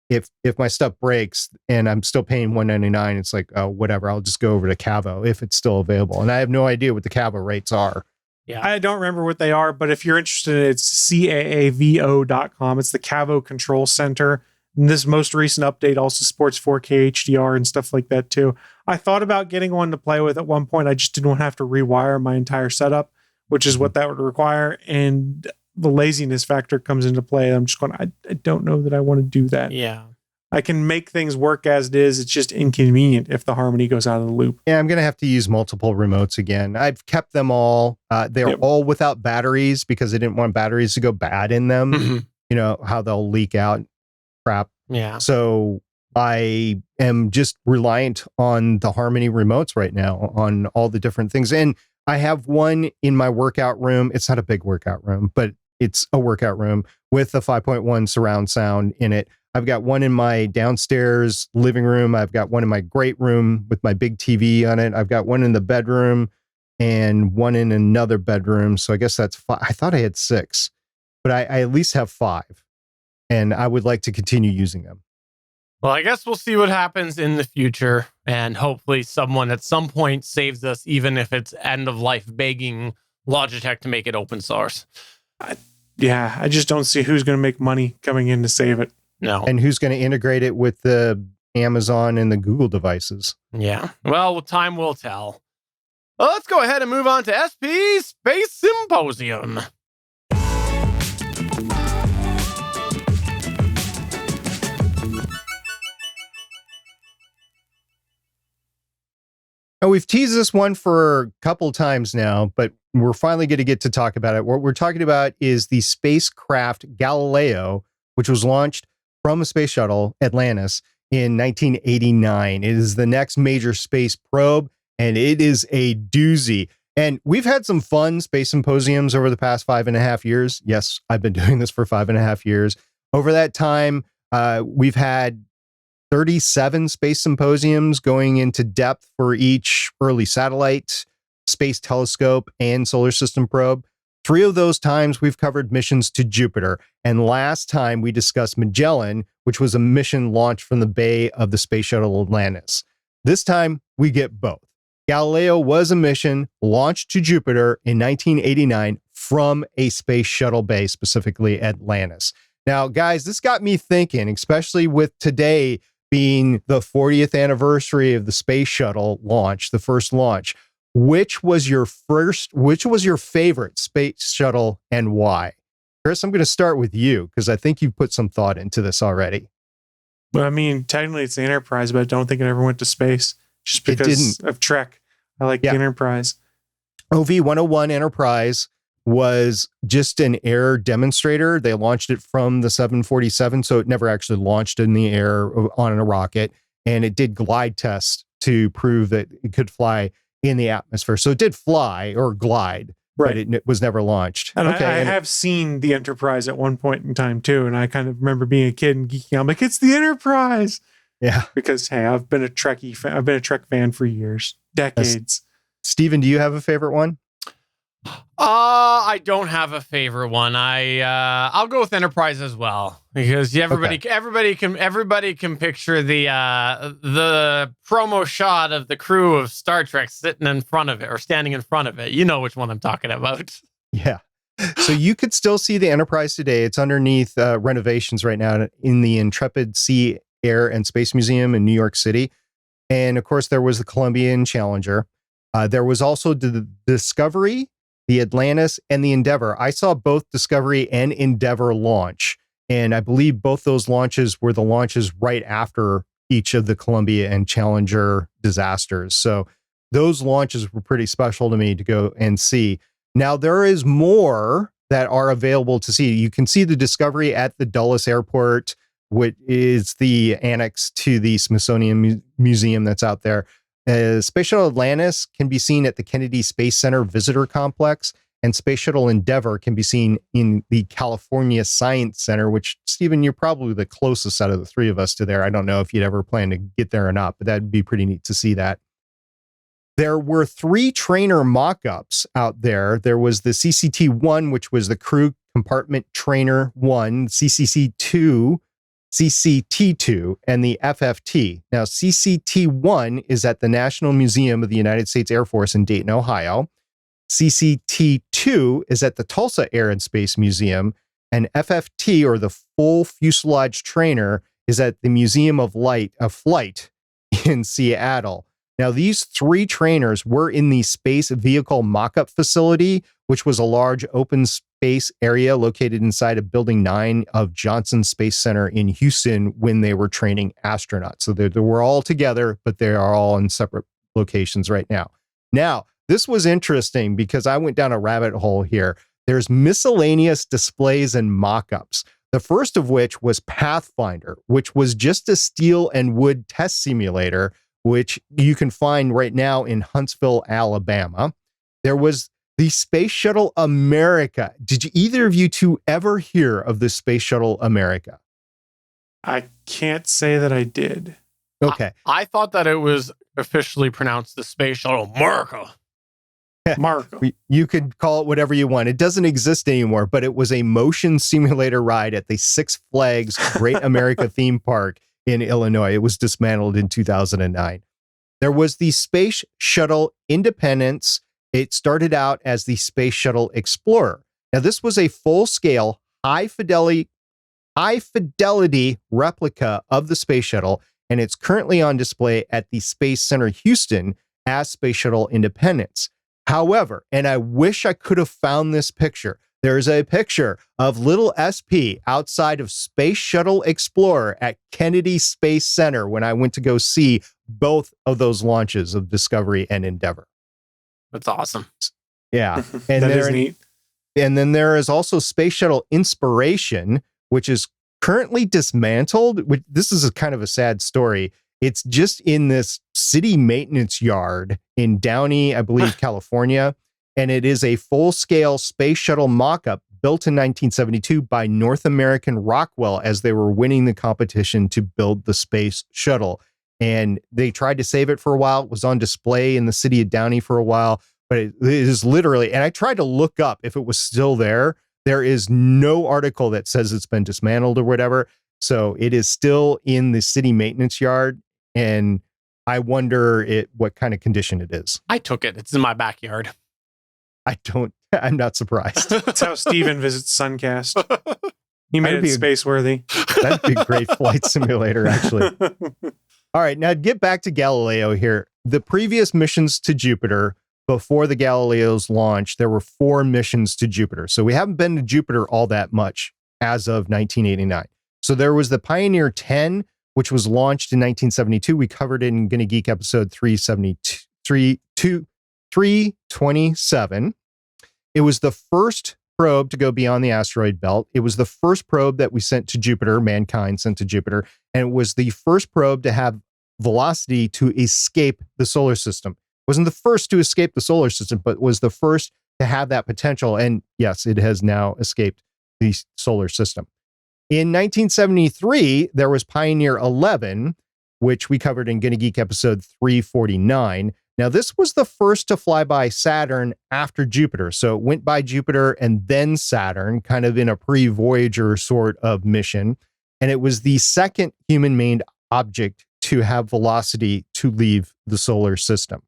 if my stuff breaks and I'm still paying $199, it's like, oh, whatever. I'll just go over to Cavo if it's still available. And I have no idea what the Cavo rates are. Yeah. I don't remember what they are, but if you're interested, it's caavo.com. It's the Cavo Control Center. And this most recent update also supports 4K HDR and stuff like that too. I thought about getting one to play with at one point. I just didn't want to have to rewire my entire setup, which is what that would require. And the laziness factor comes into play. I'm just going, I don't know that I want to do that. Yeah. I can make things work as it is. It's just inconvenient if the Harmony goes out of the loop. Yeah, I'm going to have to use multiple remotes again. I've kept them all. They're all without batteries because I didn't want batteries to go bad in them. Mm-hmm. You know, how they'll leak out. Crap. Yeah. So I am just reliant on the Harmony remotes right now on all the different things. And I have one in my workout room. It's not a big workout room, but it's a workout room with a 5.1 surround sound in it. I've got one in my downstairs living room. I've got one in my great room with my big TV on it. I've got one in the bedroom and one in another bedroom. So I guess that's 5. I thought I had 6, but I at least have 5. And I would like to continue using them. Well, I guess we'll see what happens in the future. And hopefully someone at some point saves us, even if it's end of life begging Logitech to make it open source. I just don't see who's going to make money coming in to save it. No. And who's going to integrate it with the Amazon and the Google devices? Yeah. Well, time will tell. Well, let's go ahead and move on to SP Space Symposium. Now, we've teased this one for a couple times now, but we're finally going to get to talk about it. What we're talking about is the spacecraft Galileo, which was launched from a space shuttle, Atlantis, in 1989. It is the next major space probe, and it is a doozy. And we've had some fun space symposiums over the past 5.5 years. Yes, I've been doing this for 5.5 years. Over that time, we've had 37 space symposiums going into depth for each early satellite, space telescope, and solar system probe. 3 of those times we've covered missions to Jupiter. And last time we discussed Magellan, which was a mission launched from the bay of the space shuttle Atlantis. This time we get both. Galileo was a mission launched to Jupiter in 1989 from a space shuttle bay, specifically Atlantis. Now, guys, this got me thinking, especially with today being the 40th anniversary of the space shuttle launch, the first launch. Which was your favorite space shuttle and why? Chris, I'm going to start with you because I think you've put some thought into this already. Well, I mean, technically it's the Enterprise, but I don't think it ever went to space just because of Trek. I like the Enterprise. OV-101 Enterprise was just an air demonstrator. They launched it from the 747, so it never actually launched in the air on a rocket. And it did glide tests to prove that it could fly in the atmosphere. So it did fly or glide, but it was never launched. And I have seen the Enterprise at one point in time too. And I kind of remember being a kid and geeking out. I'm like, it's the Enterprise. Yeah. Because, hey, I've been a Trek fan for years, decades. Steven, do you have a favorite one? I don't have a favorite one. I'll go with Enterprise as well because everybody can picture the promo shot of the crew of Star Trek sitting in front of it or standing in front of it. You know which one I'm talking about. Yeah. So you could still see the Enterprise today. It's underneath renovations right now in the Intrepid Sea, Air, and Space Museum in New York City. And of course, there was the Columbia and Challenger. There was also the Discovery, the Atlantis, and the Endeavour. I saw both Discovery and Endeavour launch. And I believe both those launches were the launches right after each of the Columbia and Challenger disasters. So those launches were pretty special to me to go and see. Now, there is more that are available to see. You can see the Discovery at the Dulles Airport, which is the annex to the Smithsonian Museum that's out there. Space Shuttle Atlantis can be seen at the Kennedy Space Center Visitor Complex, and Space Shuttle Endeavour can be seen in the California Science Center, which, Stephen, you're probably the closest out of the three of us to there. I don't know if you'd ever plan to get there or not, but that'd be pretty neat to see that. There were 3 trainer mock-ups out there. There was the CCT-1, which was the Crew Compartment Trainer 1, CCT-2, and the FFT. Now, CCT-1 is at the National Museum of the United States Air Force in Dayton, Ohio. CCT-2 is at the Tulsa Air and Space Museum, and FFT, or the Full Fuselage Trainer, is at the Museum of Flight in Seattle. Now, these 3 trainers were in the Space Vehicle Mock-Up Facility, which was a large open space area located inside of Building 9 of Johnson Space Center in Houston when they were training astronauts. So they were all together, but they are all in separate locations right now. Now, this was interesting because I went down a rabbit hole here. There's miscellaneous displays and mock-ups. The first of which was Pathfinder, which was just a steel and wood test simulator, which you can find right now in Huntsville, Alabama. There was the Space Shuttle America. Did you either of you two ever hear of the Space Shuttle America? I can't say that I did. Okay. I thought that it was officially pronounced the Space Shuttle America. Marco. You could call it whatever you want. It doesn't exist anymore, but it was a motion simulator ride at the Six Flags Great America theme park in Illinois. It was dismantled in 2009. There was the Space Shuttle Independence. It started out as the Space Shuttle Explorer. Now, this was a full-scale, high-fidelity replica of the Space Shuttle, and it's currently on display at the Space Center Houston as Space Shuttle Independence. However, and I wish I could have found this picture, there's a picture of little SP outside of Space Shuttle Explorer at Kennedy Space Center when I went to go see both of those launches of Discovery and Endeavour. That's awesome. Yeah. And that is neat. And then there is also Space Shuttle Inspiration, which is currently dismantled. This is a kind of a sad story. It's just in this city maintenance yard in Downey, I believe, California. And it is a full-scale space shuttle mock-up built in 1972 by North American Rockwell as they were winning the competition to build the space shuttle. And they tried to save it for a while. It was on display in the city of Downey for a while. But it is literally, and I tried to look up if it was still there. There is no article that says it's been dismantled or whatever. So it is still in the city maintenance yard. And I wonder what kind of condition it is. I took it. It's in my backyard. I'm not surprised. That's how Steven visits Suncast. He made it space-worthy. That'd be a great flight simulator, actually. All right, now get back to Galileo here. The previous missions to Jupiter, before the Galileo's launch, there were 4 missions to Jupiter. So we haven't been to Jupiter all that much as of 1989. So there was the Pioneer 10, which was launched in 1972. We covered it in Gonna Geek episode 327. It was the first probe to go beyond the asteroid belt. It was the first probe that we sent to Jupiter, mankind sent to Jupiter, and it was the first probe to have velocity to escape the solar system. It wasn't the first to escape the solar system, but was the first to have that potential. And yes, it has now escaped the solar system. In 1973, there was Pioneer 11, which we covered in Gonna Geek episode 349. Now, this was the first to fly by Saturn after Jupiter. So it went by Jupiter and then Saturn, kind of in a pre-Voyager sort of mission. And it was the second human-made object to have velocity to leave the solar system.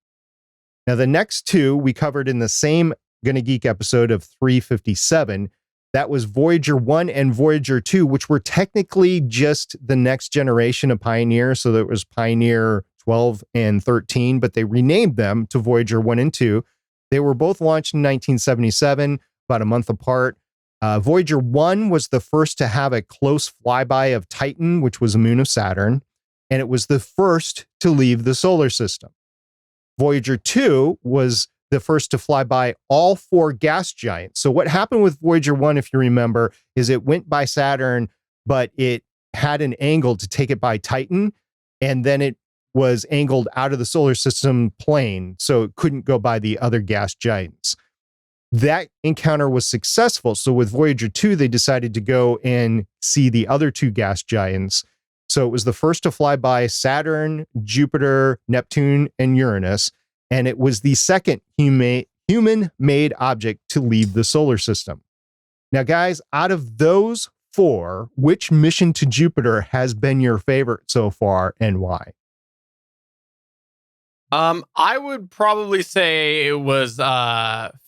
Now, the next 2 we covered in the same Gonna Geek episode of 357. That was Voyager 1 and Voyager 2, which were technically just the next generation of Pioneer. So there was Pioneer 12 and 13, but they renamed them to Voyager 1 and 2. They were both launched in 1977, about a month apart. Voyager 1 was the first to have a close flyby of Titan, which was a moon of Saturn, and it was the first to leave the solar system. Voyager 2 was the first to fly by all 4 gas giants. So what happened with Voyager 1, if you remember, is it went by Saturn, but it had an angle to take it by Titan, and then it was angled out of the solar system plane, so it couldn't go by the other gas giants. That encounter was successful. So with Voyager 2, they decided to go and see the other 2 gas giants. So it was the first to fly by Saturn, Jupiter, Neptune, and Uranus. And it was the second human-made object to leave the solar system. Now, guys, out of those 4, which mission to Jupiter has been your favorite so far and why? I would probably say it was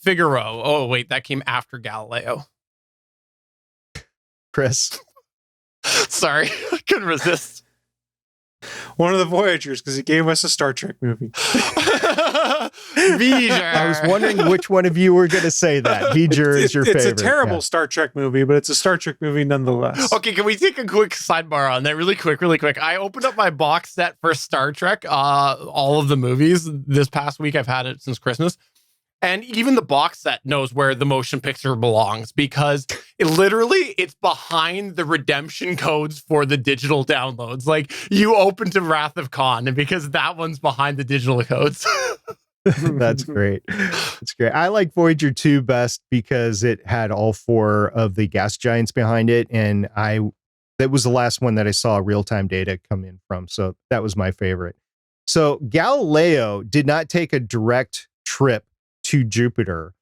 Figaro. Oh, wait, that came after Galileo. Chris? Sorry, I couldn't resist. One of the Voyagers, because he gave us a Star Trek movie. I was wondering which one of you were going to say that. Voyager is your favorite. It's a terrible Star Trek movie, but it's a Star Trek movie nonetheless. Okay, can we take a quick sidebar on that really quick? I opened up my box set for Star Trek, all of the movies this past week. I've had it since Christmas. And even the box set knows where the motion picture belongs because it's behind the redemption codes for the digital downloads. Like you open to Wrath of Khan, and because that one's behind the digital codes. That's great. That's great. I like Voyager 2 best because it had all 4 of the gas giants behind it. And that was the last one that I saw real-time data come in from. So that was my favorite. So Galileo did not take a direct trip to Jupiter.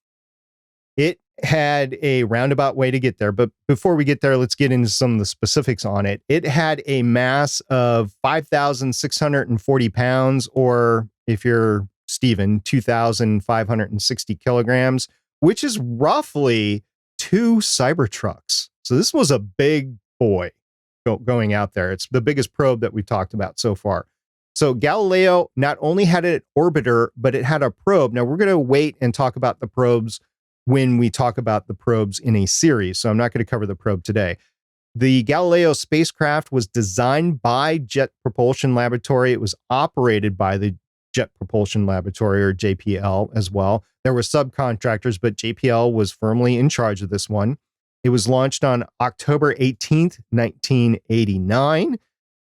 It had a roundabout way to get there. But before we get there, let's get into some of the specifics on it. It had a mass of 5,640 pounds, or if you're Stephen, 2,560 kilograms, which is roughly 2 Cybertrucks. So this was a big boy going out there. It's the biggest probe that we've talked about so far. So Galileo not only had an orbiter, but it had a probe. Now we're going to wait and talk about the probes when we talk about the probes in a series. So I'm not going to cover the probe today. The Galileo spacecraft was designed by Jet Propulsion Laboratory. It was operated by the Jet Propulsion Laboratory, or JPL, as well. There were subcontractors, but JPL was firmly in charge of this one. It was launched on October 18th, 1989.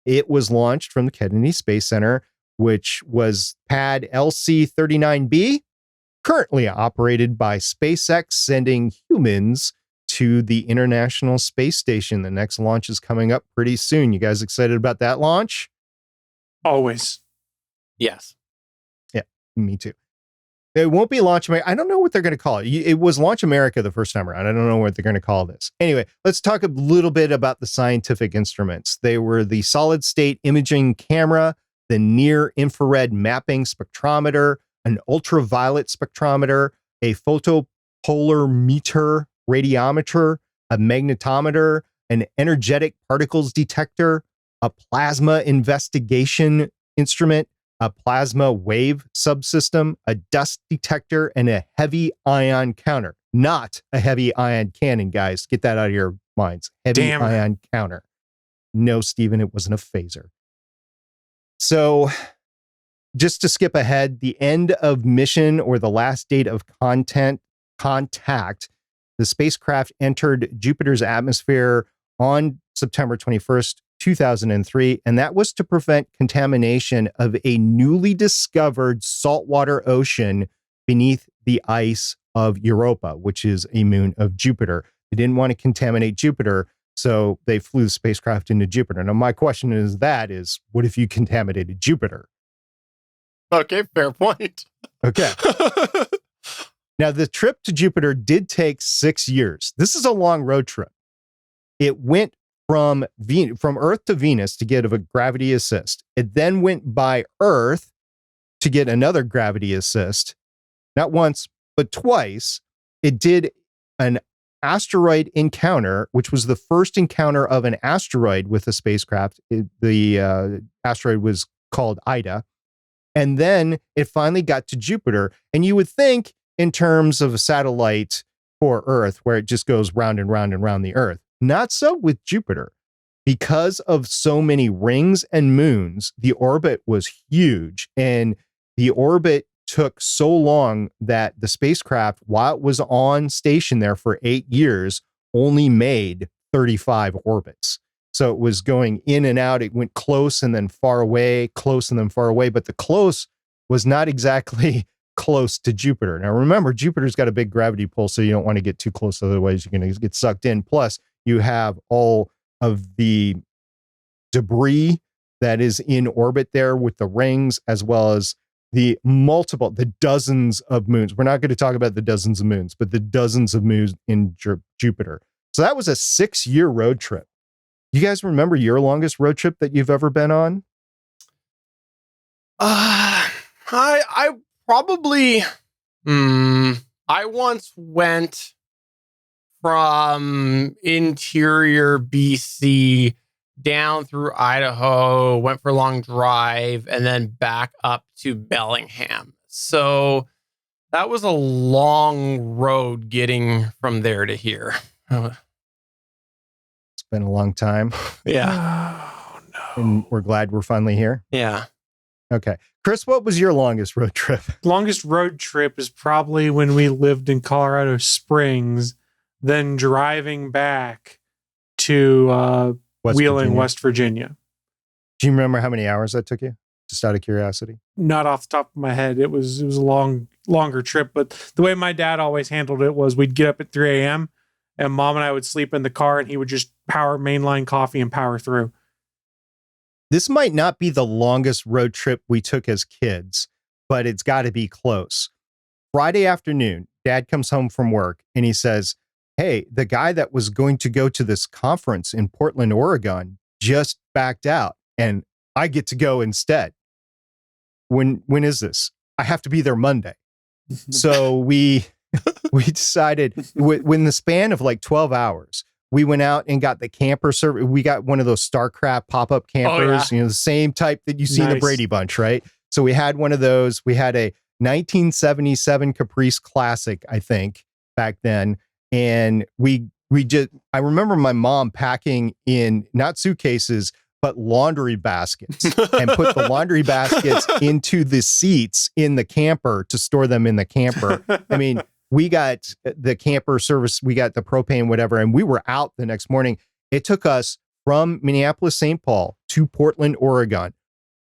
It was launched from the Kennedy Space Center, which was pad LC-39B, currently operated by SpaceX, sending humans to the International Space Station. The next launch is coming up pretty soon. You guys excited about that launch? Always. Yes. Yeah, me too. It won't be Launch America. I don't know what they're going to call it. It was Launch America the first time around. I don't know what they're going to call this. Anyway, let's talk a little bit about the scientific instruments. They were the solid state imaging camera, the near infrared mapping spectrometer, an ultraviolet spectrometer, a photopolarimeter radiometer, a magnetometer, an energetic particles detector, a plasma investigation instrument, a plasma wave subsystem, a dust detector, and a heavy ion counter. Not a heavy ion cannon, guys. Get that out of your minds. Heavy ion counter. No, Stephen, it wasn't a phaser. So just to skip ahead, the end of mission, or the last date of contact, the spacecraft entered Jupiter's atmosphere on September 21st, 2003, and that was to prevent contamination of a newly discovered saltwater ocean beneath the ice of Europa, which is a moon of Jupiter. They didn't want to contaminate Jupiter, so they flew the spacecraft into Jupiter. Now, my question is, what if you contaminated Jupiter? Okay, fair point. Okay. Now, the trip to Jupiter did take 6 years. This is a long road trip. It went from Earth to Venus to get a gravity assist. It then went by Earth to get another gravity assist, not once, but twice. it did an asteroid encounter, which was the first encounter of an asteroid with a spacecraft. The asteroid was called Ida. And then it finally got to Jupiter. And you would think in terms of a satellite for Earth, where it just goes round and round and round the Earth. Not so with Jupiter. Because of so many rings and moons, the orbit was huge. And the orbit took so long that the spacecraft, while it was on station there for 8 years, only made 35 orbits. So it was going in and out. It went close and then far away, close and then far away. But the close was not exactly close to Jupiter. Now, remember, Jupiter's got a big gravity pull, so you don't want to get too close. Otherwise, you're going to get sucked in. Plus, you have all of the debris that is in orbit there with the rings, as well as the dozens of moons. We're not going to talk about the dozens of moons, but the dozens of moons in Jupiter. So that was a 6-year road trip. You guys remember your longest road trip that you've ever been on? I probably, I once went from interior BC down through Idaho, went for a long drive, and then back up to Bellingham. So that was a long road getting from there to here. It's been a long time. Yeah. Oh, no. And we're glad we're finally here. Yeah. Okay. Chris, what was your longest road trip? Longest road trip is probably when we lived in Colorado Springs, then driving back to Wheeling, West Virginia. Do you remember how many hours that took you? Just out of curiosity. Not off the top of my head. It was a longer trip, but the way my dad always handled it was we'd get up at 3 a.m. and Mom and I would sleep in the car, and he would just power mainline coffee and power through. This might not be the longest road trip we took as kids, but it's got to be close. Friday afternoon, Dad comes home from work and he says, "Hey, the guy that was going to go to this conference in Portland, Oregon just backed out and I get to go instead." When is this? I have to be there Monday. So we decided within the span of like 12 hours, we went out and got the camper service. We got one of those StarCraft pop-up campers, the same type that you see in the Brady Bunch, right? So we had one of those. We had a 1977 Caprice Classic, I think, back then. And I remember my mom packing in not suitcases, but laundry baskets and put the laundry baskets into the seats in the camper to store them in the camper. I mean, we got the camper service, we got the propane, whatever, and we were out the next morning. It took us from Minneapolis, St. Paul to Portland, Oregon,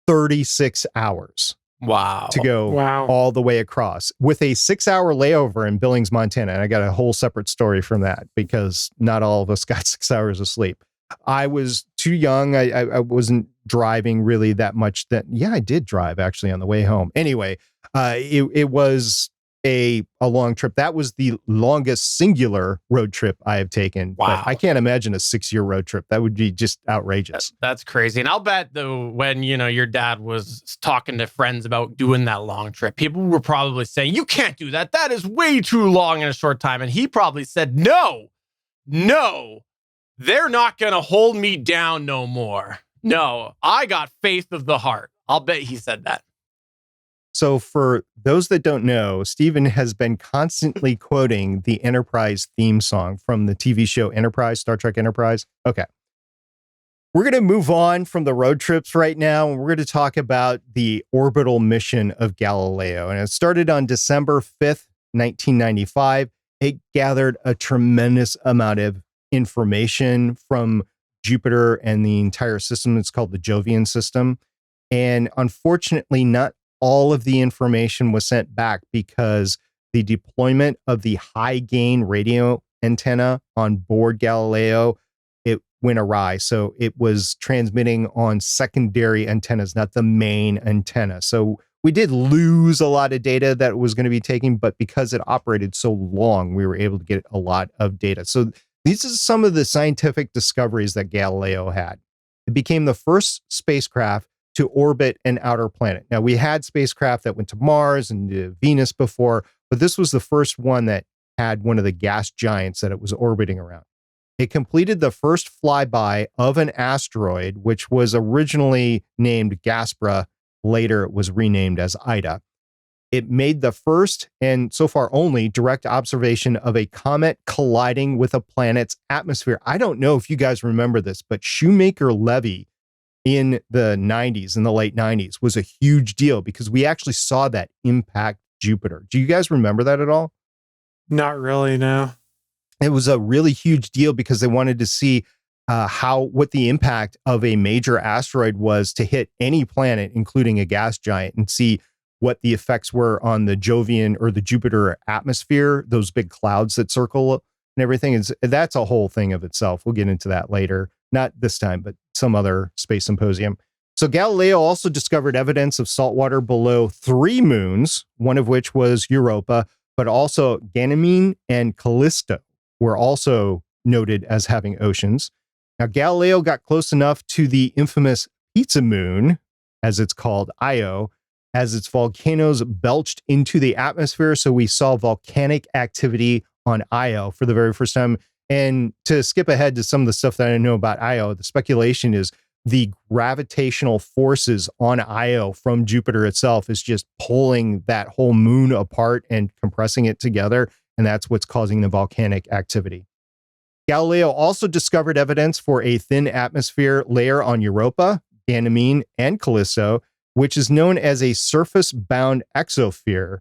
36 hours. Wow. To go all the way across with a 6-hour layover in Billings, Montana. And I got a whole separate story from that because not all of us got 6 hours of sleep. I was too young. I wasn't driving really that much. I did drive actually on the way home. Anyway, it was a long trip. That was the longest singular road trip I have taken. Wow. But I can't imagine a 6-year road trip. That would be just outrageous. That's crazy. And I'll bet though, when, your dad was talking to friends about doing that long trip, people were probably saying, "You can't do that. That is way too long in a short time." And he probably said, no, they're not going to hold me down no more. No, I got faith of the heart. I'll bet he said that. So for those that don't know, Stephen has been constantly quoting the Enterprise theme song from the TV show Enterprise, Star Trek Enterprise. Okay. We're going to move on from the road trips right now, and we're going to talk about the orbital mission of Galileo. And it started on December 5th, 1995. It gathered a tremendous amount of information from Jupiter and the entire system. It's called the Jovian system. And unfortunately, not all of the information was sent back because the deployment of the high gain radio antenna on board Galileo, it went awry. So it was transmitting on secondary antennas, not the main antenna. So we did lose a lot of data that was going to be taken, but because it operated so long, we were able to get a lot of data. So these are some of the scientific discoveries that Galileo had. It became the first spacecraft to orbit an outer planet. Now, we had spacecraft that went to Mars and to Venus before, but this was the first one that had one of the gas giants that it was orbiting around. It completed the first flyby of an asteroid, which was originally named Gaspra. Later, it was renamed as Ida. It made the first, and so far only, direct observation of a comet colliding with a planet's atmosphere. I don't know if you guys remember this, but Shoemaker-Levy in the 90s, in the late 90s, was a huge deal because we actually saw that impact Jupiter. Do you guys remember that at all? Not really, no. It was a really huge deal because they wanted to see what the impact of a major asteroid was to hit any planet, including a gas giant, and see what the effects were on the Jovian or the Jupiter atmosphere, those big clouds that circle and everything. That's a whole thing of itself. We'll get into that later. Not this time, but some other space symposium. So Galileo also discovered evidence of saltwater below 3 moons, one of which was Europa, but also Ganymede and Callisto were also noted as having oceans. Now, Galileo got close enough to the infamous Pizza Moon, as it's called, Io, as its volcanoes belched into the atmosphere. So we saw volcanic activity on Io for the very first time. And to skip ahead to some of the stuff that I know about Io, the speculation is the gravitational forces on Io from Jupiter itself is just pulling that whole moon apart and compressing it together. And that's what's causing the volcanic activity. Galileo also discovered evidence for a thin atmosphere layer on Europa, Ganymede, and Callisto, which is known as a surface-bound exosphere,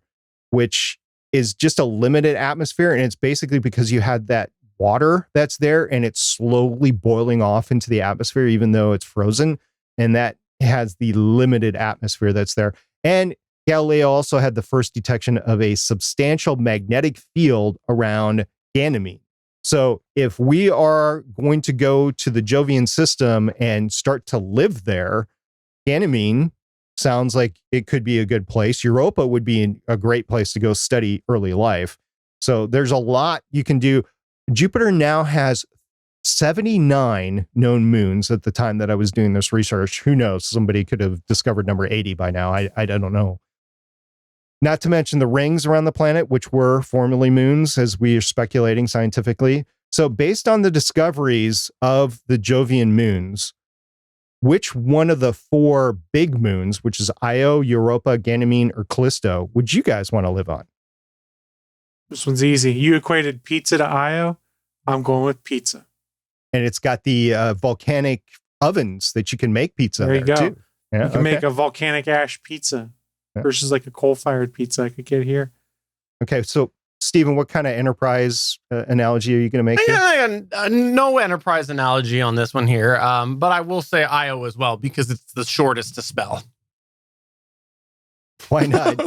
which is just a limited atmosphere. And it's basically because you had that water that's there and it's slowly boiling off into the atmosphere, even though it's frozen. And that has the limited atmosphere that's there. And Galileo also had the first detection of a substantial magnetic field around Ganymede. So if we are going to go to the Jovian system and start to live there, Ganymede sounds like it could be a good place. Europa would be a great place to go study early life. So there's a lot you can do. Jupiter now has 79 known moons at the time that I was doing this research. Who knows? Somebody could have discovered number 80 by now. I don't know. Not to mention the rings around the planet, which were formerly moons, as we are speculating scientifically. So based on the discoveries of the Jovian moons, which one of the 4 big moons, which is Io, Europa, Ganymede, or Callisto, would you guys want to live on? This one's easy. You equated pizza to Io. I'm going with pizza. And it's got the volcanic ovens that you can make pizza there you go. Too. Yeah, you can make a volcanic ash pizza versus like a coal-fired pizza I could get here. Okay, so Stephen, what kind of enterprise analogy are you going to make here? No enterprise analogy on this one here, but I will say Io as well because it's the shortest to spell. Why not?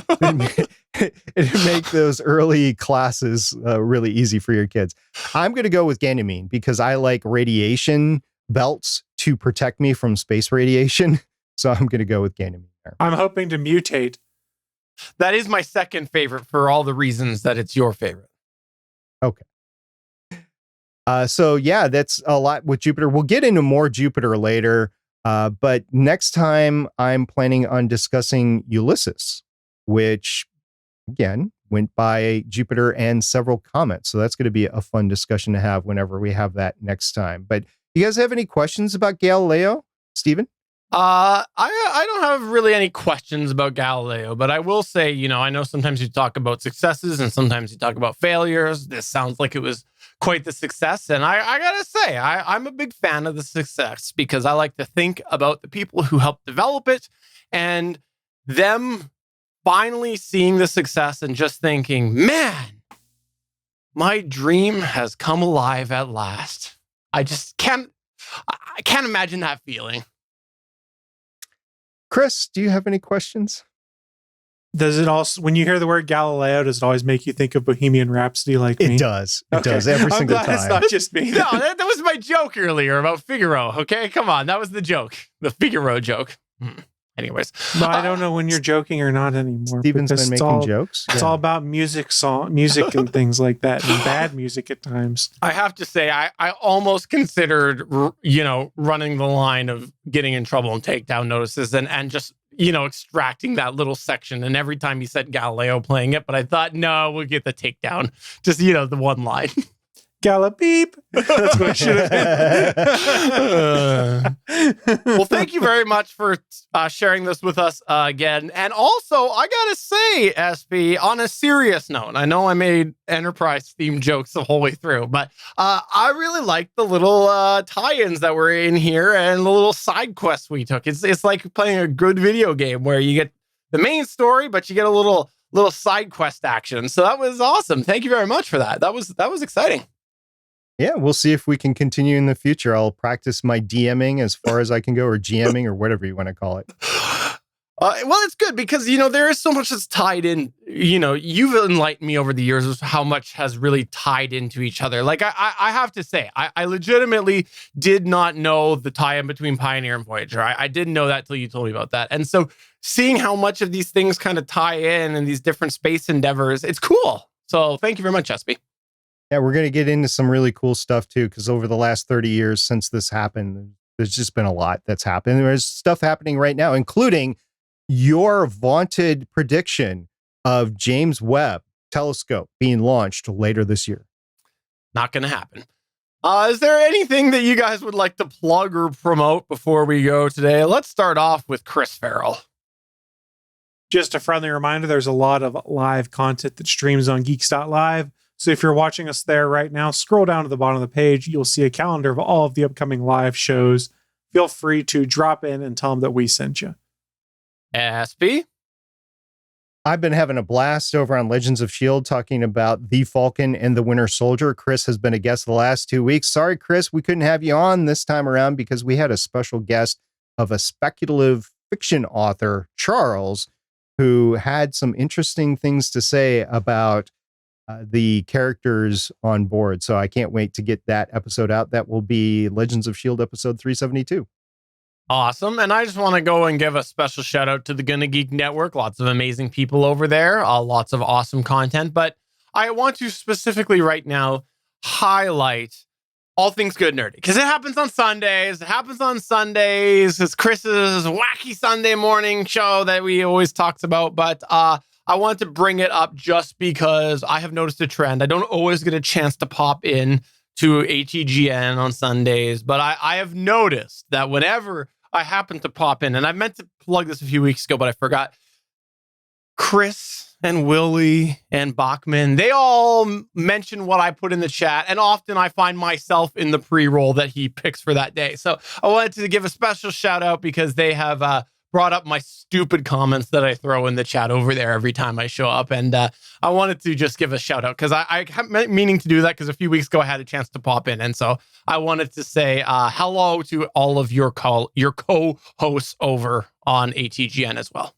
It'd make those early classes really easy for your kids. I'm going to go with Ganymede because I like radiation belts to protect me from space radiation. So I'm going to go with Ganymede there. I'm hoping to mutate. That is my second favorite for all the reasons that it's your favorite. Okay. So yeah, that's a lot with Jupiter. We'll get into more Jupiter later. But next time I'm planning on discussing Ulysses, which again went by Jupiter and several comets. So that's going to be a fun discussion to have whenever we have that next time. But you guys have any questions about Galileo, Stephen? I don't have really any questions about Galileo, but I will say, I know sometimes you talk about successes and sometimes you talk about failures. This sounds like it was quite the success. And I gotta say, I'm a big fan of the success because I like to think about the people who helped develop it and them finally seeing the success and just thinking, man, my dream has come alive at last. I can't imagine that feeling. Chris, do you have any questions? Does it also, when you hear the word Galileo, does it always make you think of Bohemian Rhapsody like me? It does. It does every single time. It's not just me. No, that was my joke earlier about Figaro. Okay, come on. That was the joke. The Figaro joke. Anyways. But I don't know when you're joking or not anymore. Steven's been making jokes. It's all about music and things like that, and bad music at times. I have to say, I almost considered, running the line of getting in trouble and takedown notices and just, extracting that little section. And every time he said Galileo playing it, but I thought, no, we'll get the takedown. Just, the one line. Gala beep. That's what it should have been. Well, thank you very much for sharing this with us again. And also, I gotta say, SP, on a serious note, I know I made Enterprise themed jokes the whole way through, but I really like the little tie-ins that were in here and the little side quests we took. It's like playing a good video game where you get the main story, but you get a little side quest action. So that was awesome. Thank you very much for that. That was exciting. Yeah, we'll see if we can continue in the future. I'll practice my DMing as far as I can go, or GMing, or whatever you want to call it. Well, it's good because, there is so much that's tied in. You've enlightened me over the years of how much has really tied into each other. Like, I have to say, I legitimately did not know the tie-in between Pioneer and Voyager. I didn't know that till you told me about that. And so seeing how much of these things kind of tie in and these different space endeavors, it's cool. So thank you very much, SP. Yeah, we're going to get into some really cool stuff too, because over the last 30 years since this happened, there's just been a lot that's happened. There's stuff happening right now, including your vaunted prediction of James Webb Telescope being launched later this year. Not going to happen. Is there anything that you guys would like to plug or promote before we go today? Let's start off with Chris Farrell. Just a friendly reminder, there's a lot of live content that streams on geeks.live. So if you're watching us there right now, scroll down to the bottom of the page. You'll see a calendar of all of the upcoming live shows. Feel free to drop in and tell them that we sent you. SP? I've been having a blast over on Legends of S.H.I.E.L.D. talking about the Falcon and the Winter Soldier. Chris has been a guest the last 2 weeks. Sorry, Chris, we couldn't have you on this time around because we had a special guest of a speculative fiction author, Charles, who had some interesting things to say about the characters on board. So I can't wait to get that episode out. That will be Legends of S.H.I.E.L.D. episode 372. Awesome. And I just want to go and give a special shout out to the Gonna Geek Network. Lots of amazing people over there. Lots of awesome content. But I want to specifically right now highlight All Things Good Nerdy, because it happens on Sundays. It's Chris's wacky Sunday morning show that we always talks about. But I want to bring it up just because I have noticed a trend. I don't always get a chance to pop in to ATGN on Sundays, but I have noticed that whenever I happen to pop in, and I meant to plug this a few weeks ago, but I forgot, Chris and Willie and Bachman, they all mention what I put in the chat, and often I find myself in the pre-roll that he picks for that day. So I wanted to give a special shout out because they have brought up my stupid comments that I throw in the chat over there every time I show up. And I wanted to just give a shout out because I kept meaning to do that because a few weeks ago I had a chance to pop in. And so I wanted to say hello to all of your co-hosts over on ATGN as well.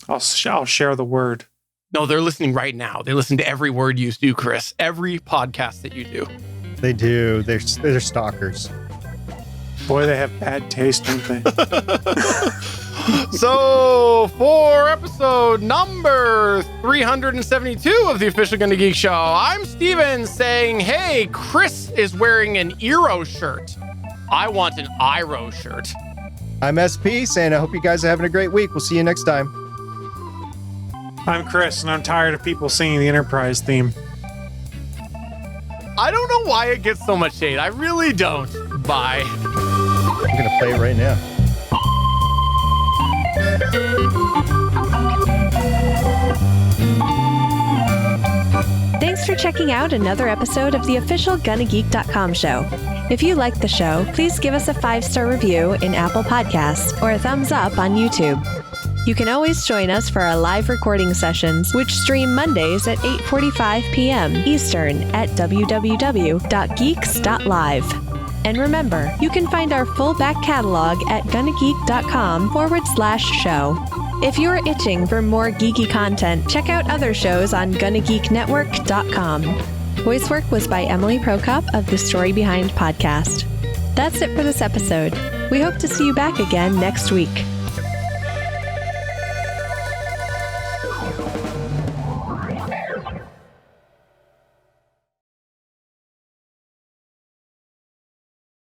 I'll share the word. No, they're listening right now. They listen to every word you do, Chris. Every podcast that you do. They do. They're stalkers. Boy, they have bad taste, don't they? So, for episode number 372 of the Official Gonna Geek Show, I'm Steven saying, hey, Chris is wearing an Eero shirt. I want an Iro shirt. I'm SP saying I hope you guys are having a great week. We'll see you next time. I'm Chris, and I'm tired of people singing the Enterprise theme. I don't know why it gets so much hate. I really don't. Bye. I'm going to play it right now. Thanks for checking out another episode of the official GonnaGeek.com show. If you like the show, please give us a 5-star review in Apple Podcasts or a thumbs up on YouTube. You can always join us for our live recording sessions, which stream Mondays at 8:45 p.m. Eastern at www.geeks.live. And remember, you can find our full back catalog at GonnaGeek.com/show. If you're itching for more geeky content, check out other shows on GonnaGeekNetwork.com. Voice work was by Emily Prokop of The Story Behind podcast. That's it for this episode. We hope to see you back again next week.